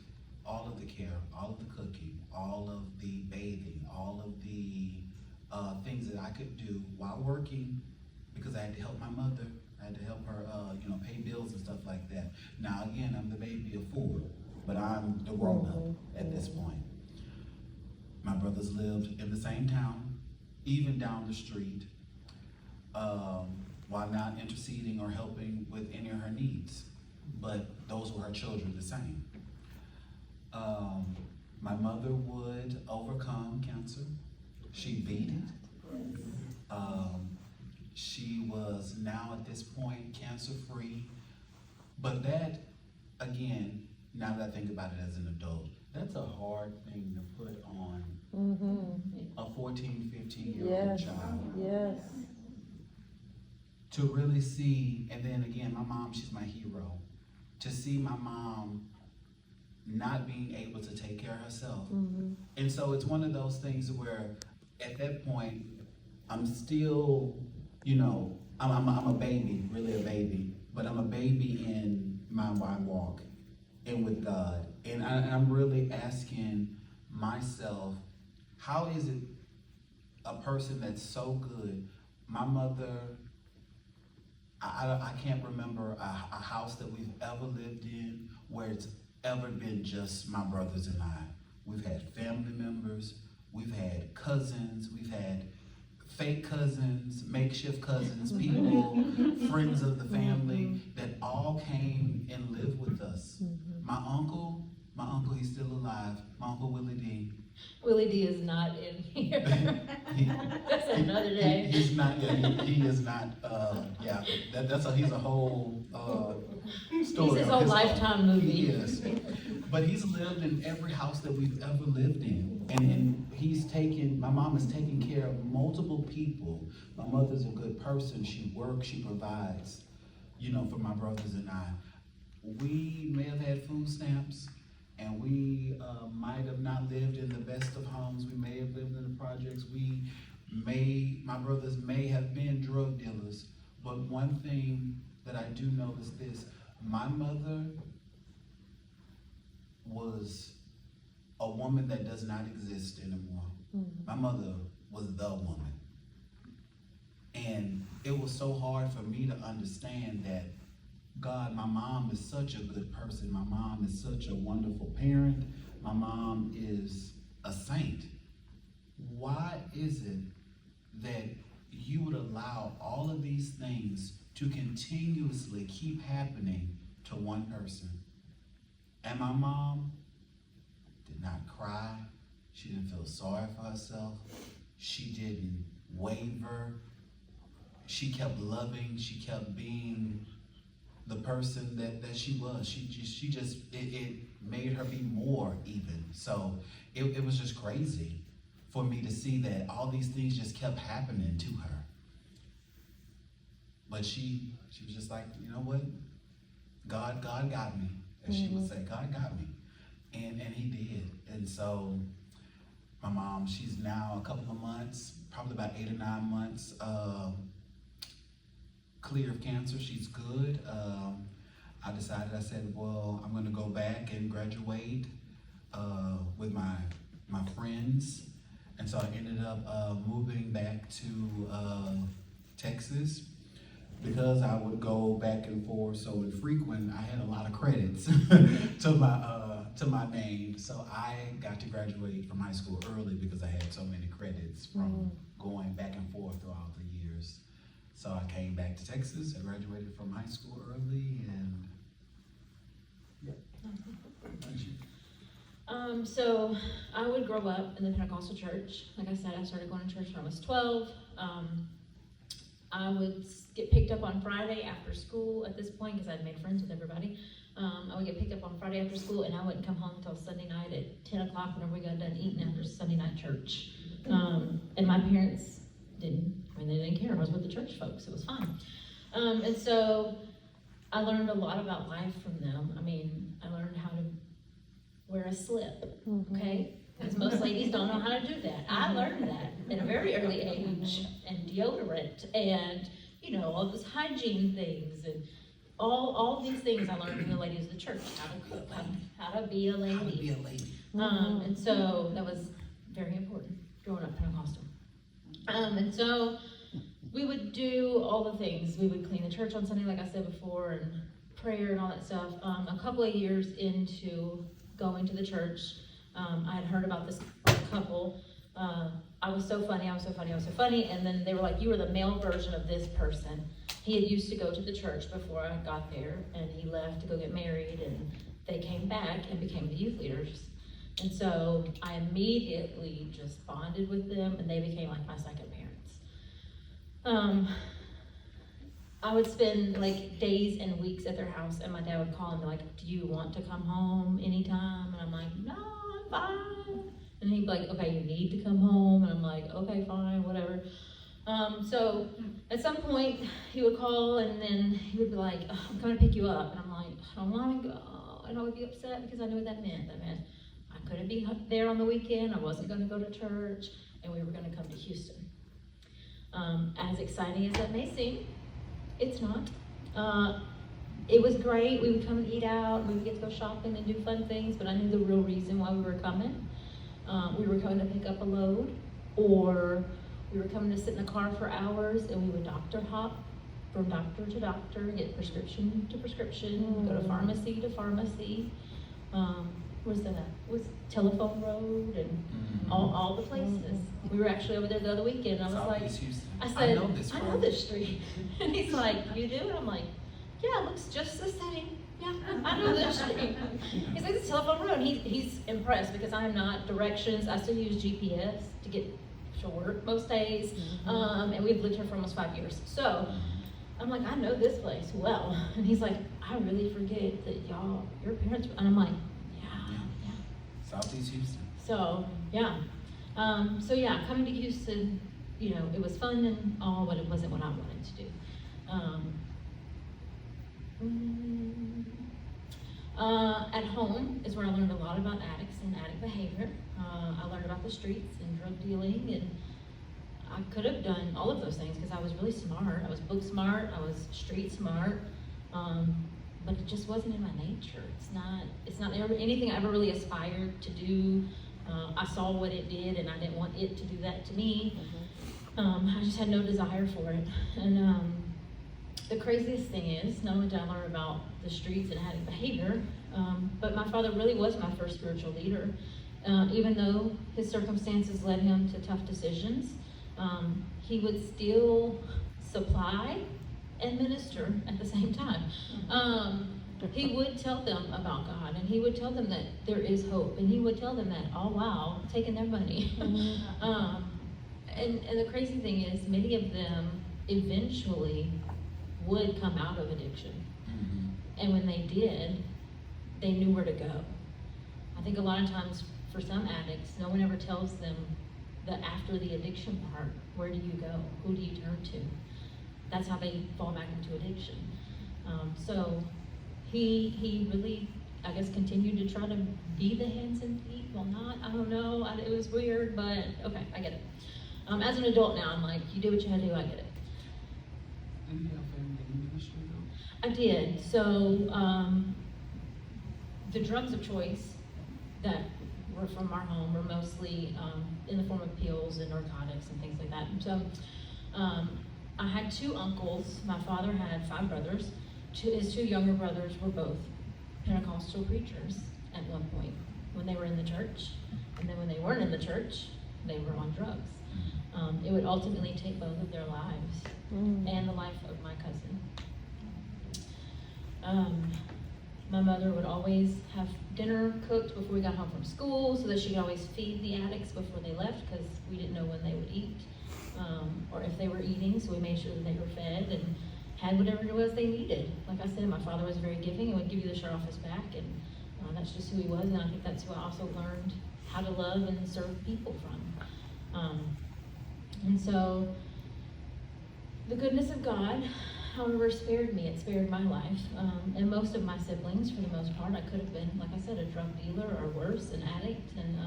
all of the care, all of the cooking, all of the bathing, all of the things that I could do while working, because I had to help my mother. I had to help her, pay bills and stuff like that. Now again, I'm the baby of four, but I'm the grown up at this point. My brothers lived in the same town, even down the street, while not interceding or helping with any of her needs. But those were her children the same. My mother would overcome cancer. She beat it. She was now at this point cancer-free. But that, again, now that I think about it as an adult, that's a hard thing to put on a 14, 15-year-old Yes, child. yes. To really see, and then again, my mom, she's my hero. To see my mom not being able to take care of herself. And so it's one of those things where at that point, I'm still, I'm a baby, really a baby, but I'm a baby in my walk and with God. And I'm really asking myself, how is it a person that's so good? My mother, I can't remember a house that we've ever lived in where it's ever been just my brothers and I. We've had family members, we've had cousins, we've had fake cousins, makeshift cousins, people, friends of the family that all came and lived with us. My uncle, he's still alive. My Uncle Willie D. Willie D is not in here. That's another day. He's not, he is not, he's a whole story. He's his whole lifetime movie. He is. But he's lived in every house that we've ever lived in. And my mom has taken care of multiple people. My mother's a good person. She works, she provides, for my brothers and I. We may have had food stamps, and we might have not lived in the best of homes. We may have lived in the projects. My brothers may have been drug dealers. But one thing that I do know is this: my mother was a woman that does not exist anymore. My mother was the woman. And it was so hard for me to understand that, God, my mom is such a good person. My mom is such a wonderful parent. My mom is a saint. Why is it that you would allow all of these things to continuously keep happening to one person? And my mom did not cry. She didn't feel sorry for herself. She didn't waver. She kept loving. She kept being the person that she was. It made her be more even. So it was just crazy for me to see that all these things just kept happening to her. But she was just like, you know what? God got me, as she would say. God got me. And he did. And so my mom, she's now a couple of months, probably about 8 or 9 months, clear of cancer. She's good. I said, well, I'm going to go back and graduate with my friends. And so I ended up moving back to Texas. Because I would go back and forth so infrequent, I had a lot of credits to my name. So I got to graduate from high school early because I had so many credits from going back and forth throughout the years. So I came back to Texas. I graduated from high school early, and So I would grow up in the Pentecostal church. Like I said, I started going to church when I was 12. I would get picked up on Friday after school at this point because I'd made friends with everybody. I would get picked up on Friday after school, and I wouldn't come home until Sunday night at 10 o'clock whenever we got done eating after Sunday night church. And my parents they didn't care. I was with the church folks. It was fine. And so I learned a lot about life from them. I learned how to wear a slip, okay? Because most ladies don't know how to do that. I learned that at a very early age, and deodorant, and all those hygiene things and all these things I learned from the ladies of the church, how to cook, how to be a lady. How to be a lady. And so that was very important growing up Pentecostal. And so we would do all the things. We would clean the church on Sunday, like I said before, and prayer and all that stuff. A couple of years into going to the church, I had heard about this couple. I was so funny, and then they were like, you were the male version of this person. He had used to go to the church before I got there, and he left to go get married, and they came back and became the youth leaders. And so I immediately just bonded with them, and they became like my second parents. I would spend like days and weeks at their house, and my dad would call and be like, do you want to come home anytime? And I'm like, no, I'm fine. And he'd be like, okay, you need to come home. And I'm like, okay, fine, whatever. So at some point he would call, and then he would be like, oh, I'm coming to pick you up. And I'm like, I don't want to go. And I would be upset because I knew what that meant. That meant I couldn't be there on the weekend. I wasn't going to go to church, and we were going to come to Houston. As exciting as that may seem, it's not. It was great. We would come and eat out, and we would get to go shopping and do fun things, but I knew the real reason why we were coming. We were coming to pick up a load, or we were coming to sit in the car for hours, and we would doctor hop from doctor to doctor, get prescription to prescription, go to pharmacy to pharmacy. Was Telephone Road and all the places. We were actually over there the other weekend, and I was like, I said, I know this street. And he's like, you do? And I'm like, yeah, it looks just the same. Yeah, I know this street. He's like, it's Telephone Road. He's impressed because I am not directions. I still use GPS to get to work most days. And we've lived here for almost 5 years. So I'm like, I know this place well. And he's like, I really forget that your parents, and I'm like, yeah. Southeast Houston. So, yeah. Coming to Houston, it was fun and all, but it wasn't what I wanted to do. At home is where I learned a lot about addicts and addict behavior. I learned about the streets and drug dealing, and I could have done all of those things because I was really smart. I was book smart, I was street smart, but it just wasn't in my nature. It's not anything I ever really aspired to do. I saw what it did, and I didn't want it to do that to me. I just had no desire for it. And the craziest thing is, not only did I learn about the streets and addict behavior, but my father really was my first spiritual leader. Even though his circumstances led him to tough decisions, he would still supply and minister at the same time. He would tell them about God, and he would tell them that there is hope, and he would tell them that all while taking their money. And the crazy thing is, many of them eventually would come out of addiction. And when they did, they knew where to go. I think a lot of times for some addicts, no one ever tells them that after the addiction part, where do you go? Who do you turn to? That's how they fall back into addiction. So he really, I guess, continued to try to be the hands and feet. Well, not, I don't know, it was weird, but okay, I get it. As an adult now, I'm like, you do what you had to do, I get it. Did you have family in ministry though? I did. So the drugs of choice that were from our home were mostly in the form of pills and narcotics and things like that. So I had 2 uncles. My father had 5 brothers. His 2 younger brothers were both Pentecostal preachers at one point when they were in the church. And then when they weren't in the church, they were on drugs. It would ultimately take both of their lives and the life of my cousin. My mother would always have dinner cooked before we got home from school so that she could always feed the addicts before they left because we didn't know when they would eat or if they were eating, so we made sure that they were fed and had whatever it was they needed. Like I said, my father was very giving and would give you the shirt off his back, and that's just who he was, and I think that's who I also learned how to love and serve people from. And so the goodness of God, however, spared me. It spared my life. And most of my siblings, for the most part, I could have been, like I said, a drug dealer or worse, an addict. And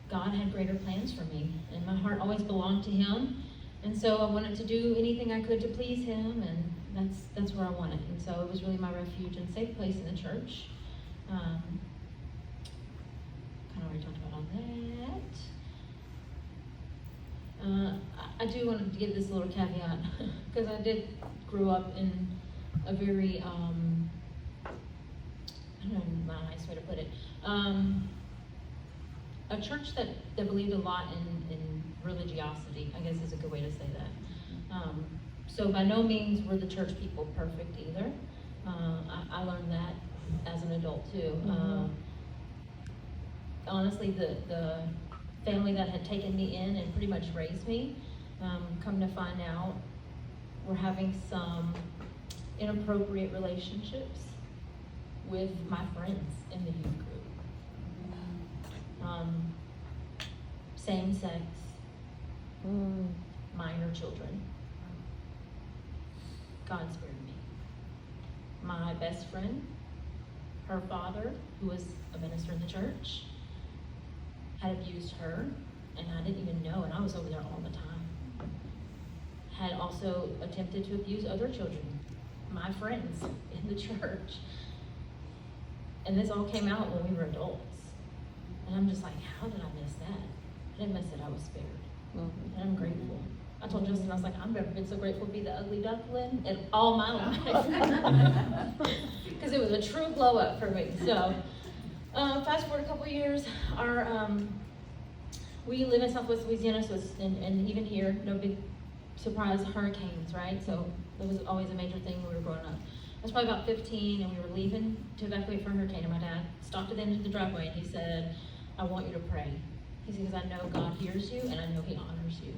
God had greater plans for me. And my heart always belonged to him. And so I wanted to do anything I could to please him, and that's where I wanted. And so it was really my refuge and safe place in the church. Kind of already talked about all that. I do want to give this little caveat, because I did grow up in a very, I don't know my nice way to put it, a church that believed a lot in religiosity, I guess is a good way to say that. So by no means were the church people perfect either. I learned that as an adult too. Honestly, the family that had taken me in and pretty much raised me, come to find out, were having some inappropriate relationships with my friends in the youth group. Same sex, minor children. God spared me. My best friend, her father, who was a minister in the church, had abused her, and I didn't even know, and I was over there all the time. Had also attempted to abuse other children, my friends in the church. And this all came out when we were adults. And I'm just like, how did I miss that? I didn't miss it, I was spared. And I'm grateful. I told Justin, I was like, I've never been so grateful to be the ugly duckling in all my life. Because it was a true blow up for me. So, fast forward a couple years, we live in Southwest Louisiana, so it's, and even here, no big surprise, hurricanes, right? So that was always a major thing when we were growing up. I was probably about 15, and we were leaving to evacuate from a hurricane, and my dad stopped at the end of the driveway, and he said, I want you to pray. He said, because I know God hears you, and I know he honors you.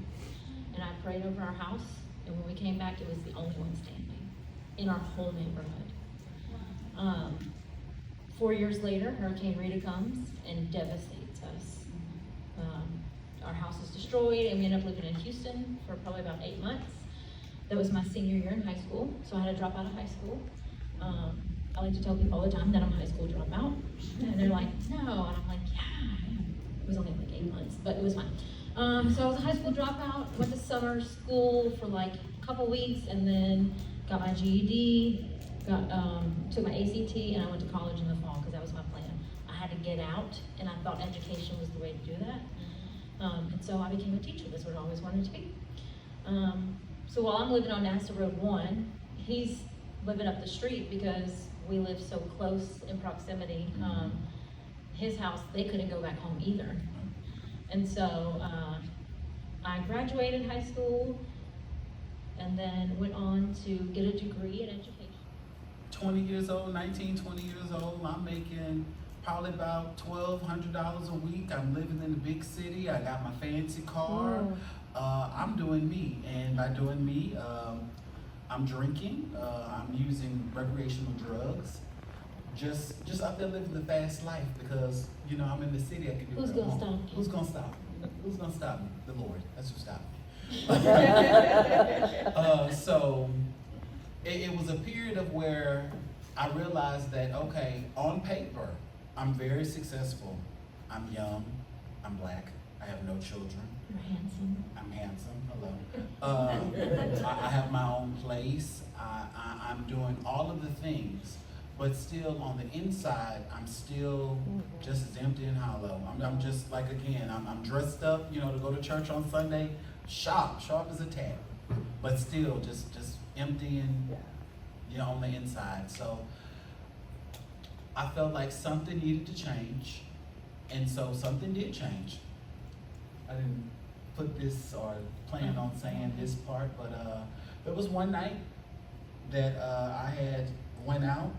And I prayed over our house, and when we came back, it was the only one standing in our whole neighborhood. 4 years later, Hurricane Rita comes and devastates us. Our house is destroyed, and we ended up living in Houston for probably about 8 months. That was my senior year in high school, so I had to drop out of high school. I like to tell people all the time that I'm a high school dropout, and they're like, no, and I'm like, yeah, I am. It was only like 8 months, but it was fine. So I was a high school dropout, went to summer school for like a couple weeks, and then got my GED, took my ACT, and I went to college in the fall, because that was my plan. I had to get out, and I thought education was the way to do that. And so I became a teacher. That's what I always wanted to be. So while I'm living on NASA Road 1, he's living up the street because we live so close in proximity. His house, they couldn't go back home either. And so I graduated high school and then went on to get a degree in education. 20 years old, 19, 20 years old, I'm making probably about $1,200 a week. I'm living in the big city. I got my fancy car. I'm doing me, and by doing me, I'm drinking. I'm using recreational drugs. Just out there living the fast life because I'm in the city. I can do Who's what I gonna want. stop you? Who's gonna stop me? Who's gonna stop me? The Lord. That's who stopped me. So it was a period of where I realized that, okay, on paper, I'm very successful. I'm young, I'm black, I have no children. You're handsome. I'm handsome, hello. I have my own place, I'm doing all of the things, but still on the inside, I'm still just as empty and hollow. I'm just like, again, I'm dressed up, to go to church on Sunday, sharp as a tack, but still just empty and, on the inside. So I felt like something needed to change, and so something did change. I didn't put this or plan on saying this part, but there was one night that I had went out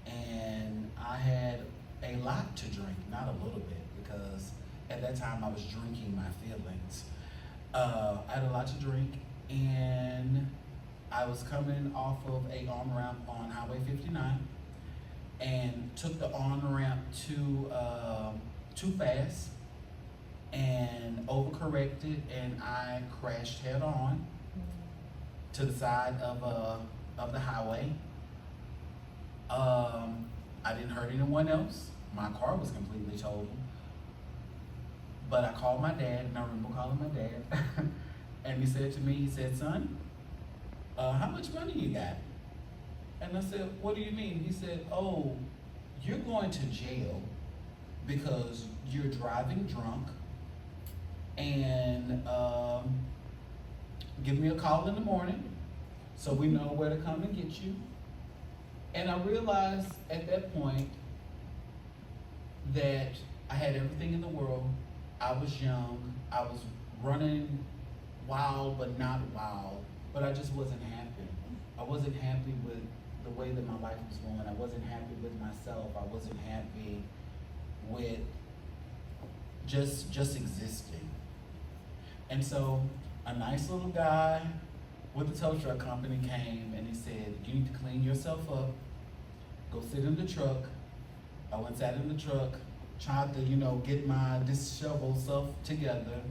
and I had a lot to drink, not a little bit, because at that time I was drinking my feelings. I had a lot to drink, and I was coming off of a on-ramp on Highway 59 and took the on-ramp too fast and overcorrected, and I crashed head on to the side of the highway. I didn't hurt anyone else. My car was completely totaled. But I called my dad, and I remember calling my dad, And he said to me, he said, son, how much money you got? And I said, what do you mean? He said, oh, you're going to jail because you're driving drunk, and give me a call in the morning so we know where to come and get you. And I realized at that point that I had everything in the world. I was young. I was running wild, but not wild. But I just wasn't happy. I wasn't happy with the way that my life was going. I wasn't happy with myself. I wasn't happy with just existing. And so a nice little guy with a tow truck company came and he said, you need to clean yourself up. Go sit in the truck. I went and sat in the truck, tried to, get my disheveled self together.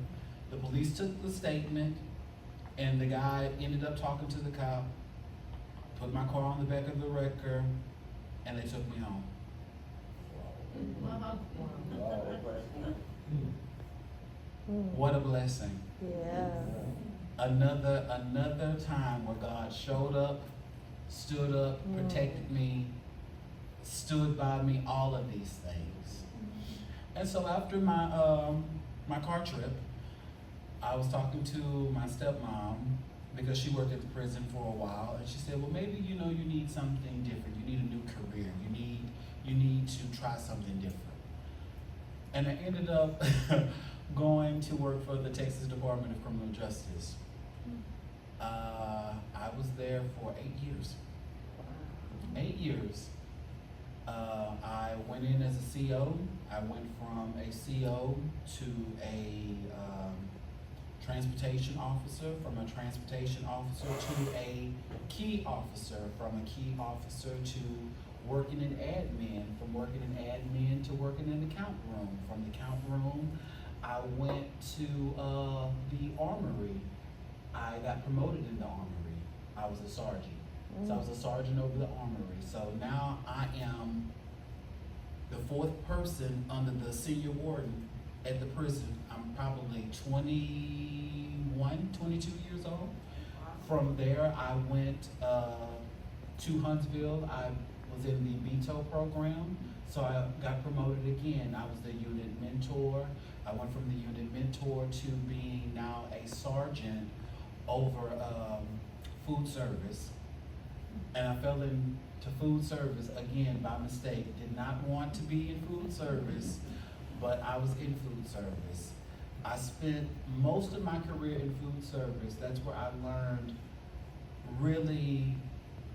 The police took the statement, and the guy ended up talking to the cop, put my car on the back of the wrecker, and they took me home. What a blessing. Yeah. Another time where God showed up, stood up, protected me, stood by me, all of these things. And so after my car trip, I was talking to my stepmom because she worked at the prison for a while, and she said, well, maybe you need something different. You need a new career. You need to try something different. And I ended up going to work for the Texas Department of Criminal Justice. I was there for 8 years. 8 years. I went in as a CO. I went from a CO to a transportation officer, from a transportation officer to a key officer, from a key officer to working in admin, from working in admin to working in the count room. From the count room, I went to the armory. I got promoted in the armory. I was a sergeant. So I was a sergeant over the armory. So now I am the 4th person under the senior warden at the prison. I'm probably 21, 22 years old. From there, I went to Huntsville. I was in the BETO program, so I got promoted again. I was the unit mentor. I went from the unit mentor to being now a sergeant over food service. And I fell into food service again by mistake. Did not want to be in food service, but I was in food service. I spent most of my career in food service. That's where I learned really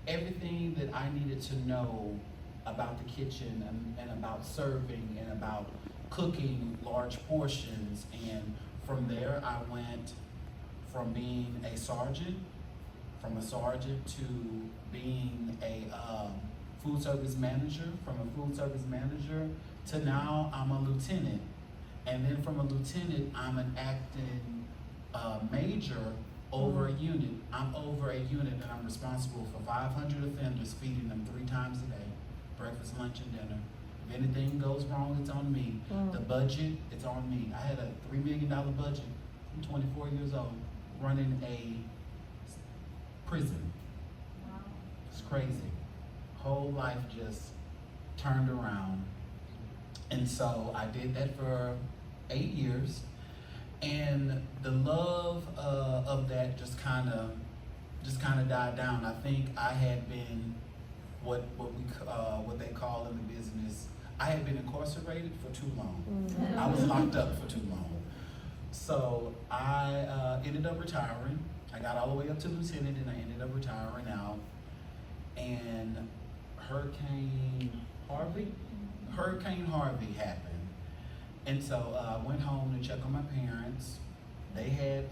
everything that I needed to know about the kitchen and about serving and about cooking large portions. And from there, I went from being a sergeant, from a sergeant to being a food service manager, from a food service manager to now I'm a lieutenant. And then from a lieutenant, I'm an acting major over a unit. I'm over a unit and I'm responsible for 500 offenders, feeding them 3 times a day, breakfast, lunch, and dinner. If anything goes wrong, it's on me. The budget, it's on me. I had a $3 million budget. I'm 24 years old, running a prison. Wow. It's crazy. Whole life just turned around. And so I did that for 8 years. And the love of that just kind of died down. I think I had been what they call in the business, I had been incarcerated for too long. I was locked up for too long. So I ended up retiring. I got all the way up to lieutenant and I ended up retiring out. And Hurricane Harvey happened. And so I went home to check on my parents. They had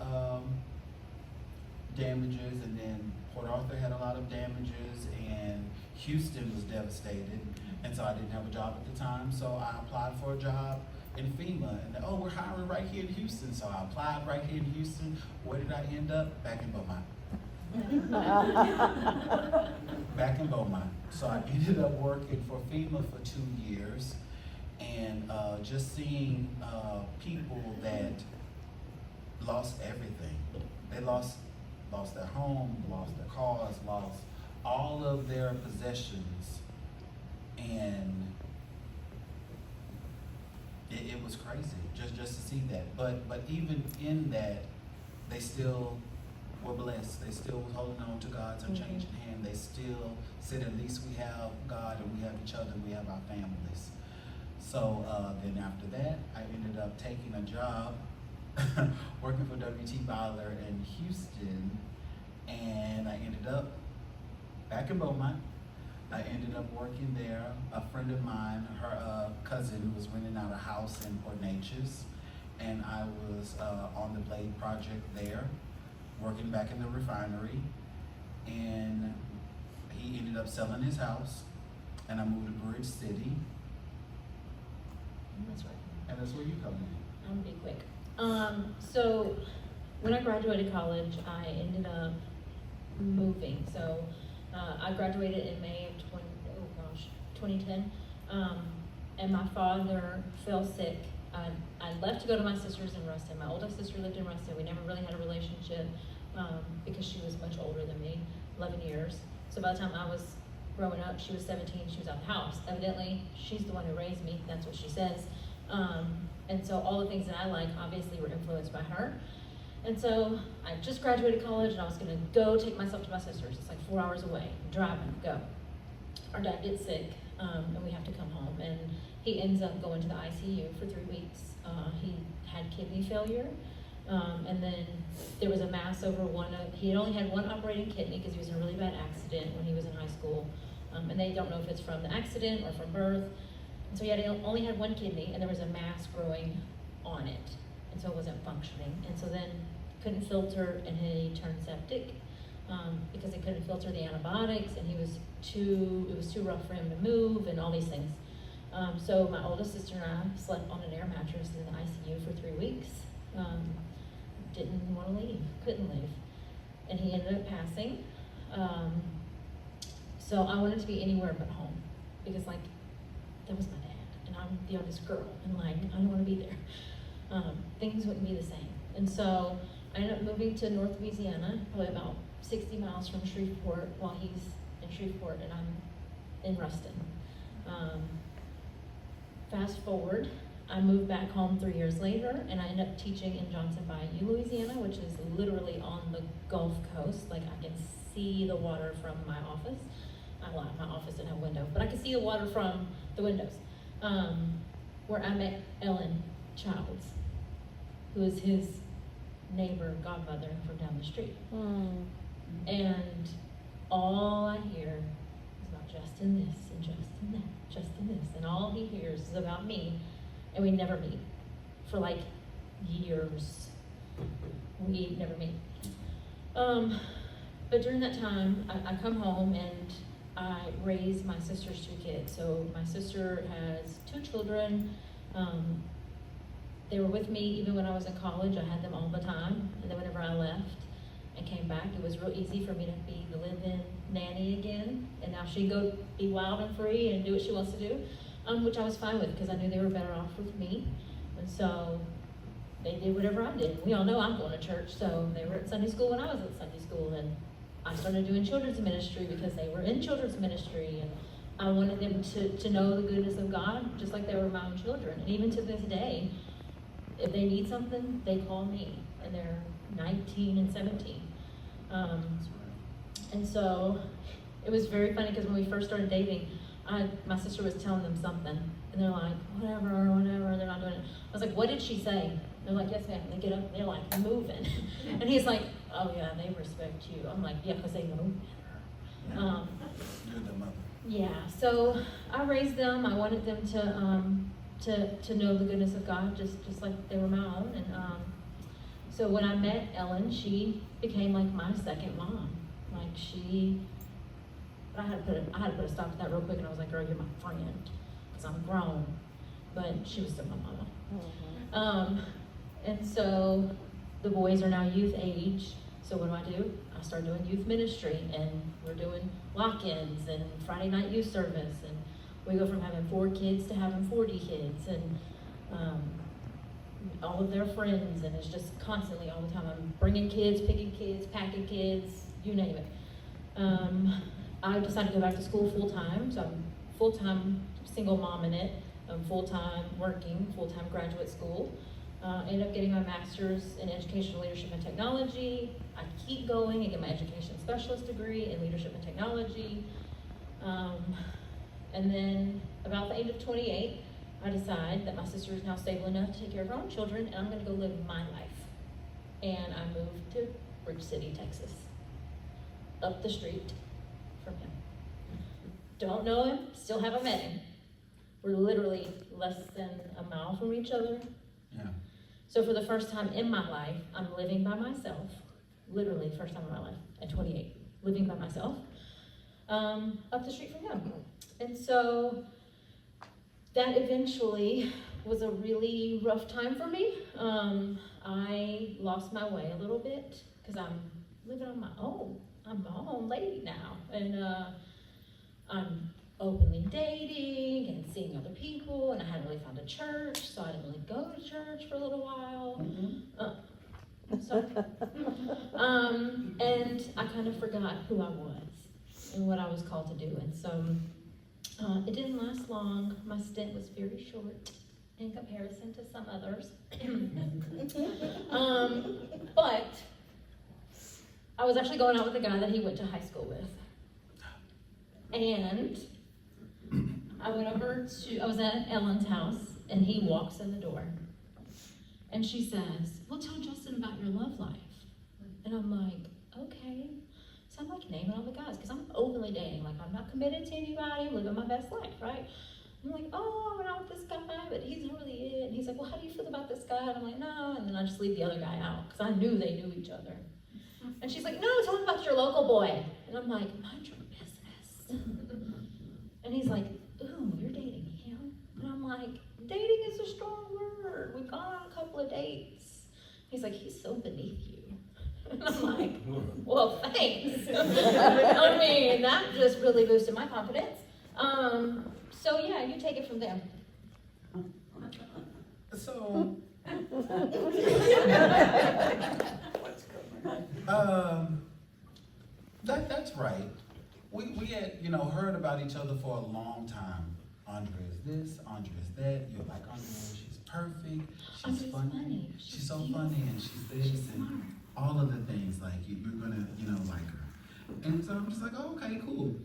damages, and then Port Arthur had a lot of damages, and Houston was devastated. And so I didn't have a job at the time, so I applied for a job in FEMA. And we're hiring right here in Houston. So I applied right here in Houston. Where did I end up? Back in Beaumont. Back in Beaumont. So I ended up working for FEMA for 2 years, and just seeing people that lost everything. they lost their home, lost their cars, lost all of their possessions, and it was crazy just to see that. But even in that, they still were blessed. They still was holding on to God's unchanging hand. They still said, at least we have God and we have each other and we have our families. So then after that, I ended up taking a job working for W.T. Byler in Houston, and I ended up back in Beaumont. I ended up working there. A friend of mine, her cousin, was renting out a house in Port Neches, and I was on the blade project there, working back in the refinery, and he ended up selling his house, and I moved to Bridge City, That's right. and that's where you come in. I'm gonna be quick. So when I graduated college, I ended up moving. So I graduated in May of 2010, and my father fell sick. I left to go to my sister's in Ruston. My oldest sister lived in Ruston. We never really had a relationship because she was much older than me, 11 years. So by the time I was growing up, she was 17, she was out the house. Evidently, she's the one who raised me, that's what she says. And so all the things that I like obviously were influenced by her. And so I just graduated college and I was gonna go take myself to my sister's. It's like 4 hours away, driving, go. Our dad gets sick and we have to come home. And he ends up going to the ICU for 3 weeks. He had kidney failure. And then there was a mass over he had only had one operating kidney because he was in a really bad accident when he was in high school. And they don't know if it's from the accident or from birth. And so he only had one kidney and there was a mass growing on it. And so it wasn't functioning. And so then couldn't filter and he turned septic because he couldn't filter the antibiotics and it was too rough for him to move and all these things. So my oldest sister and I slept on an air mattress in the ICU for 3 weeks. Didn't want to leave, couldn't leave. And he ended up passing. So I wanted to be anywhere but home because like, that was my dad and I'm the youngest girl and like, I don't want to be there. Things wouldn't be the same. And so I ended up moving to North Louisiana, probably about 60 miles from Shreveport while he's in Shreveport and I'm in Ruston. Fast forward, I moved back home 3 years later and I ended up teaching in Johnson Bayou, Louisiana, which is literally on the Gulf Coast. Like I can see the water from my office. My office didn't have a window, but I could see the water from the windows. Where I met Ellen Childs, who is his neighbor, godmother from down the street. And all I hear is about Justin this and Justin that, Justin this. And all he hears is about me. And we never meet for like years. We never meet. But during that time, I come home and I raise my sister's 2 kids. So my sister has 2 children. They were with me even when I was in college. I had them all the time. And then whenever I left and came back, it was real easy for me to be the live-in nanny again. And now she'd go be wild and free and do what she wants to do, which I was fine with because I knew they were better off with me. And so they did whatever I did. We all know I'm going to church, so they were at Sunday school when I was at Sunday school. And I started doing children's ministry because they were in children's ministry. And I wanted them to know the goodness of God just like they were my own children. And even to this day, if they need something, they call me. And they're 19 and 17. And so it was very funny because when we first started dating, my sister was telling them something. And they're like, whatever, they're not doing it. I was like, what did she say? They're like, yes, ma'am. They get up, they're like moving. And he's like, oh yeah, they respect you. I'm like, yeah, because they know better. You're the mother. Yeah, so I raised them. I wanted them to know the goodness of God, just like they were my own. And so when I met Ellen, she became like my second mom. Like I had to put a stop to that real quick, and I was like, girl, you're my friend, because I'm grown. But she was still my mama. And so the boys are now youth age. So what do? I started doing youth ministry, and we're doing lock-ins and Friday night youth service, and we go from having 4 kids to having 40 kids. And all of their friends, and it's just constantly all the time. I'm bringing kids, picking kids, packing kids, you name it. I decided to go back to school full-time, so I'm full-time single mom in it. I'm full-time working, full-time graduate school. Ended up getting my master's in educational leadership and technology. I keep going and get my education specialist degree in leadership and technology. And then about the age of 28, I decide that my sister is now stable enough to take care of her own children, and I'm gonna go live my life. And I moved to Bridge City, Texas, up the street from him. Don't know him, still haven't met him. We're literally less than a mile from each other. Yeah. So for the first time in my life, I'm living by myself, literally first time in my life, at 28, living by myself, up the street from him. And so that eventually was a really rough time for me. I lost my way a little bit because I'm living on my own. I'm my own lady now, and I'm openly dating and seeing other people, and I hadn't really found a church, so I didn't really go to church for a little while. Sorry. And I kind of forgot who I was and what I was called to do, and so it didn't last long. My stint was very short in comparison to some others. But I was actually going out with a guy that he went to high school with. And I was at Ellen's house, and he walks in the door. And she says, well, tell Justin about your love life. And I'm like, okay. So I'm like naming all the guys, because I'm openly dating. Like, I'm not committed to anybody, I'm living my best life, right? I'm like, oh, I went out with this guy, but he's not really it. And he's like, well, how do you feel about this guy? And I'm like, no. And then I just leave the other guy out, because I knew they knew each other. And she's like, no, tell him about your local boy. And I'm like, mind your business. And he's like, ooh, you're dating him? And I'm like, dating is a strong word. We've gone on a couple of dates. He's like, he's so beneath you. And I'm like, well, thanks. I mean, that just really boosted my confidence. So yeah, you take it from there. So, that's right. We had, heard about each other for a long time. Andrea is this, Andrea is that. You're like, Andrea, she's perfect, she's funny, she's so funny, and she's this, and all of the things, like, you're gonna, like her. And so I'm just like, oh, okay, cool.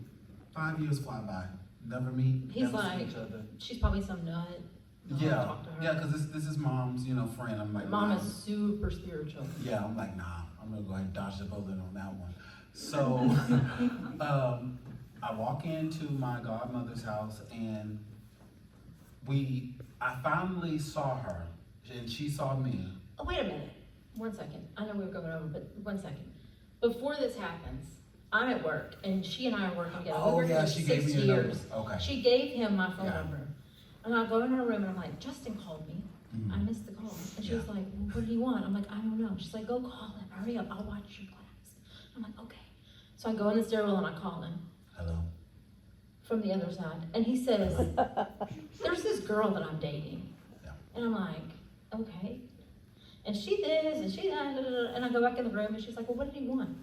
5 years fly by, never meet, He's never like, see each other. she's probably some nut. Don't Yeah, talk to her. yeah, because this is mom's, friend. I'm like, Mom nah. is super spiritual. Yeah, I'm like, nah, I'm gonna go ahead and dodge the bullet on that one. So, I walk into my godmother's house, and I finally saw her, and she saw me. Oh, wait a minute. 1 second. I know we were going over, but 1 second. Before this happens, I'm at work, and she and I are working together. Oh, we worked yeah, for she 6 gave me your years. number. Okay. She gave him my phone Yeah. number. And I go in her room, and I'm like, Justin called me. Mhm. I missed the call. And she's Yeah. like, well, what do you want? I'm like, I don't know. She's like, go call him. Hurry up. I'll watch your class. I'm like, okay. So I go in the stairwell, and I call him Hello. from the other side. And he says, there's this girl that I'm dating. Yeah. And I'm like, okay. And she this, and she that, and I go back in the room, and she's like, well, what did he want? And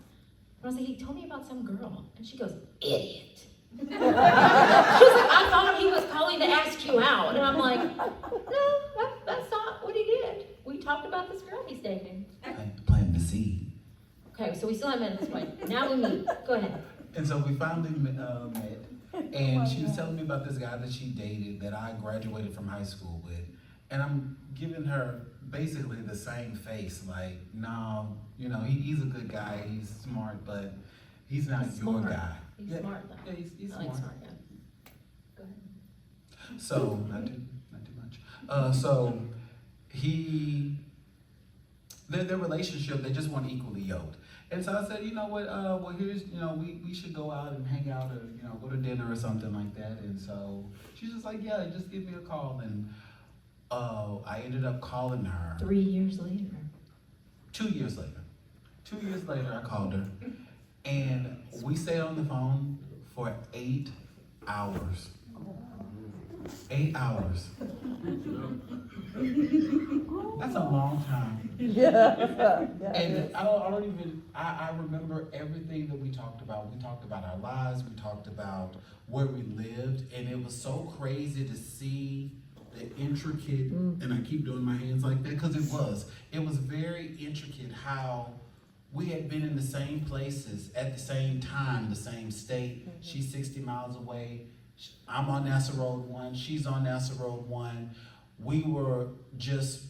I was like, he told me about some girl. And she goes, idiot. She was like, I thought he was calling to ask you out. And I'm like, no, that's not what he did. We talked about this girl he's dating. Planting the seed. Okay, so we still haven't met at this point. Now we meet. Go ahead. And so we finally met, and she was telling me about this guy that she dated that I graduated from high school with. And I'm giving her basically the same face, like, no, he's a good guy, he's smart, but he's not He's your smart. guy. He's Yeah, smart, though. Yeah, he's I smart. like smart guy. Go ahead. So, not too much. So, their relationship, they just weren't equally yoked. And so I said, you know what, here's, we should go out and hang out, or, go to dinner or something like that. And so she's just like, yeah, just give me a call. And I ended up calling her. 3 years later. 2 years later. 2 years later, I called her. And we stayed on the phone for 8 hours. 8 hours. That's a long time. Yeah. And I don't even, I remember everything that we talked about. We talked about our lives, we talked about where we lived, and it was so crazy to see the intricate, and I keep doing my hands like that because it was very intricate how we had been in the same places at the same time, the same state. She's 60 miles away. I'm on Nassau Road 1, she's on Nassau Road 1. We were just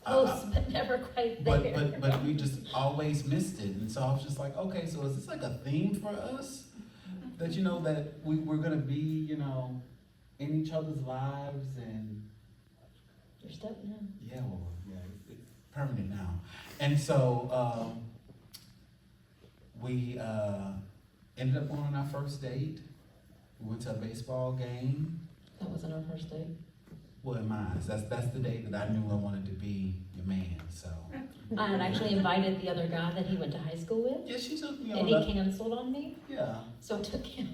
Close, but never quite there. but we just always missed it. And so I was just like, okay, so is this like a theme for us? That, you know, that we're gonna be, you know, in each other's lives and You're stuck now. yeah, well, yeah, it's permanent now. And so we ended up going on our first date. We went to a baseball game. That wasn't our first date. Well, in my eyes, that's the date that I knew I wanted to be your man. So I had actually invited the other guy that he went to high school with, yeah, she took me on. and he canceled on me, Yeah, so I took him.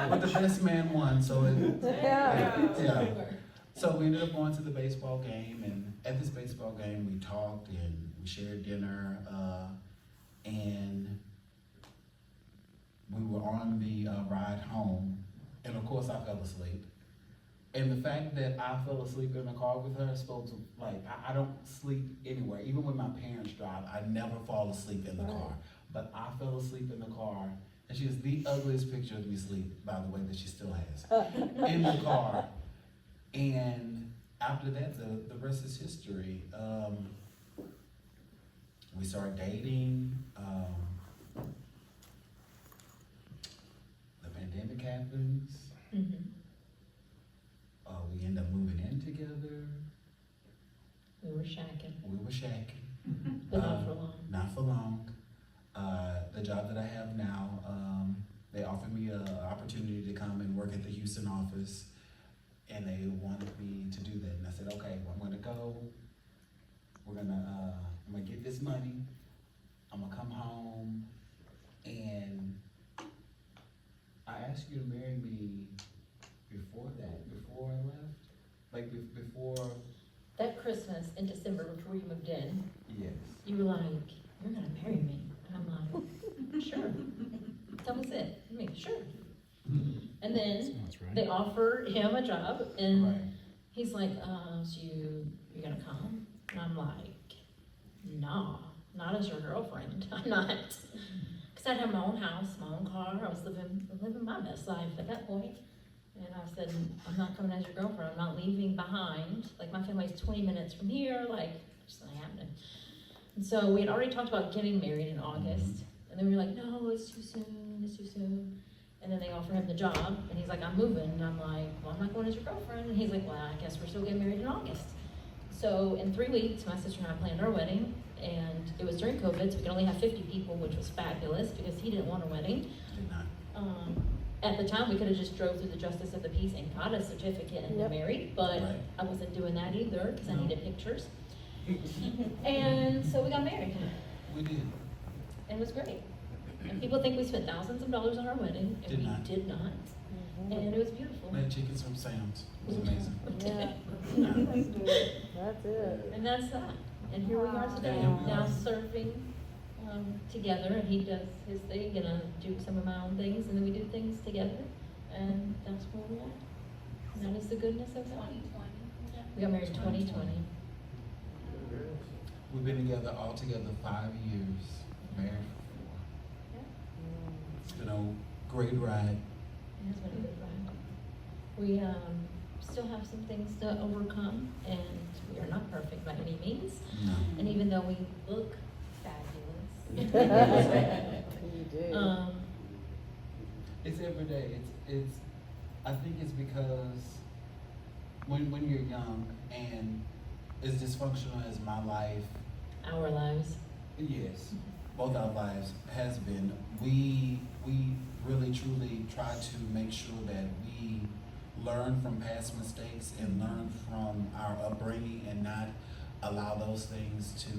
but the best man won. So it, Yeah. yeah. So we ended up going to the baseball game, and at this baseball game, we talked and we shared dinner, and we were on the ride home, and of course I fell asleep. And the fact that I fell asleep in the car with her spoke to, like, I don't sleep anywhere. Even when my parents drive, I never fall asleep in the car. But I fell asleep in the car, and she has the ugliest picture of me asleep, by the way, that she still has, in the car. And after that, the rest is history. We started dating. The pandemic happens. Mhm. We end up moving in together. We were shacking, We were shacking. but not for long. Not for long. The job that I have now, they offered me an opportunity to come and work at the Houston office, and they wanted me to do that. And I said, okay, well, I'm gonna go. I'm gonna get this money. I'm gonna come home, and I asked you to marry me before I left, like before. That Christmas in December before you moved in, Yes. you were like, "You're gonna marry me," and I'm like, "Sure." That was it. I mean, sure. And then they offered him a job, and Right. he's like, "So you're gonna come?" And I'm like, "Nah, not as your girlfriend. I'm not." Because I'd have my own house, my own car. I was living my best life at that point. And I said, "I'm not coming as your girlfriend. I'm not leaving behind. Like, my family's 20 minutes from here. Like, it's not happening." And so we had already talked about getting married in August. And then we were like, "No, it's too soon. It's too soon." And then they offer him the job, and he's like, "I'm moving." And I'm like, "Well, I'm not going as your girlfriend." And he's like, "Well, I guess we're still getting married in August." So in 3 weeks, my sister and I planned our wedding, and it was during COVID, so we could only have 50 people, which was fabulous because he didn't want a wedding. Did not. At the time, we could have just drove through the Justice of the Peace and got a certificate and been married, but Right. I wasn't doing that either because I No. needed pictures. And so we got married, We did. and it was great. And people think we spent thousands of dollars on our wedding, and Did we not. did not. And it was beautiful. We had chickens from Sam's. It was amazing. Yeah, that's it. And that's that. And here we are today, Yeah, we now are. surfing together, and he does his thing, and I do some of my own things, and then we do things together, and that's where we're at. And that is the goodness of God. 2020. We got married in 2020. We've been together all together 5 years, married for 4. It's been a great ride. It has been a good ride. We still have some things to overcome, and we are not perfect by any means. No. And even though we look fabulous, You do. It's every day. It's. I think it's because when you're young and as dysfunctional as my life, our lives. yes, both our lives has been. We really truly try to make sure that we learn from past mistakes and learn from our upbringing and not allow those things to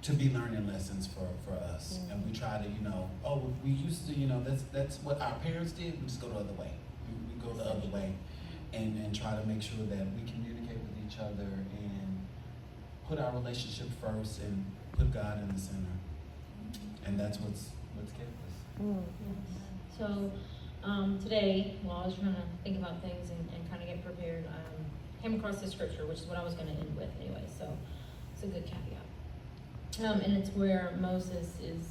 to be learning lessons for us. And we try to, we used to, that's what our parents did. We just go the other way. We go the other way and try to make sure that we communicate with each other and put our relationship first and put God in the center. And that's what's kept us. So, today, while I was trying to think about things and kind of get prepared, I came across this scripture, which is what I was going to end with anyway, so it's a good caveat. And it's where Moses is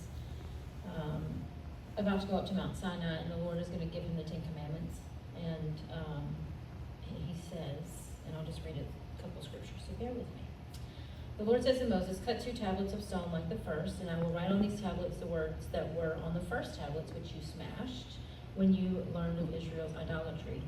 about to go up to Mount Sinai, and the Lord is going to give him the Ten Commandments. And he says, and I'll just read a couple scriptures, so bear with me. The Lord says to Moses, cut 2 tablets of stone like the first, and I will write on these tablets the words that were on the first tablets which you smashed when you learned of Israel's idolatry.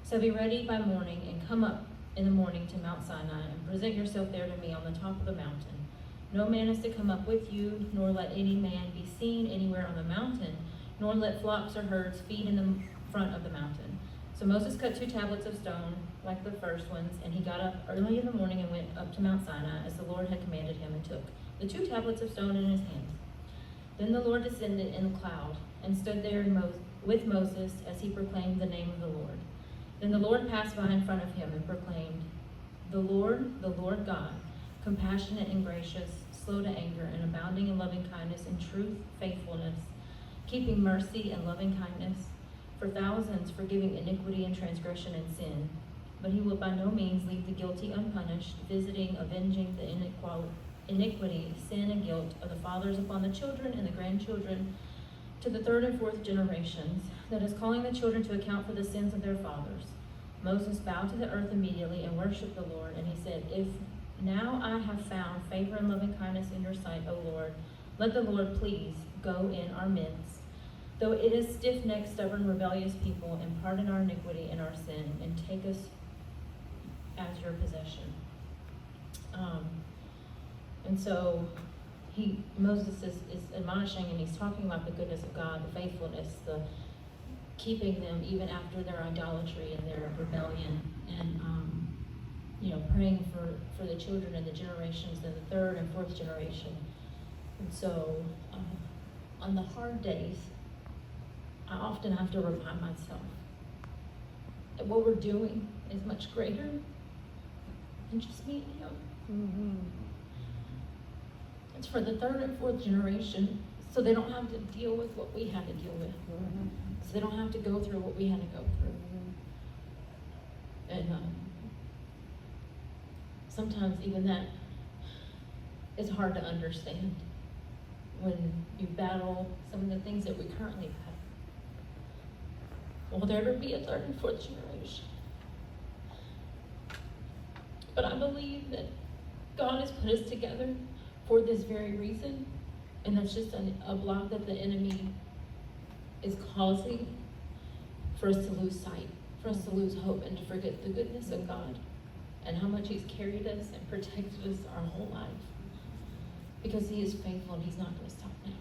So be ready by morning and come up in the morning to Mount Sinai and present yourself there to me on the top of the mountain. No man is to come up with you, nor let any man be seen anywhere on the mountain, nor let flocks or herds feed in the front of the mountain. So Moses cut 2 tablets of stone like the first ones, and he got up early in the morning and went up to Mount Sinai as the Lord had commanded him, and took the 2 tablets of stone in his hands. Then the Lord descended in a cloud and stood there with Moses as he proclaimed the name of the Lord. Then the Lord passed by in front of him and proclaimed, the Lord God, compassionate and gracious, slow to anger, and abounding in loving kindness and truth, faithfulness, keeping mercy and loving kindness, for thousands, forgiving iniquity and transgression and sin. But he will by no means leave the guilty unpunished, visiting, avenging the iniquity, sin, and guilt of the fathers upon the children and the grandchildren to the 3rd and 4th generations, that is calling the children to account for the sins of their fathers. Moses bowed to the earth immediately and worshipped the Lord, and he said, if now I have found favor and loving kindness in your sight, O Lord, let the Lord please go in our midst. Though it is stiff-necked, stubborn, rebellious people, and pardon our iniquity and our sin, and take us as your possession. And so Moses is admonishing, and he's talking about the goodness of God, the faithfulness, the keeping them even after their idolatry and their rebellion, and praying for the children and the generations and the 3rd and 4th generation. And so on the hard days, I often have to remind myself that what we're doing is much greater than just me and him. Mm-hmm. It's for the 3rd and 4th generation, so they don't have to deal with what we had to deal with. Mm-hmm. So they don't have to go through what we had to go through. And sometimes even that is hard to understand when you battle some of the things that we currently battle. Will there ever be a 3rd and 4th generation? But I believe that God has put us together for this very reason, and that's just a block that the enemy is causing for us to lose sight, for us to lose hope, and to forget the goodness of God and how much He's carried us and protected us our whole life. Because He is faithful and He's not going to stop now.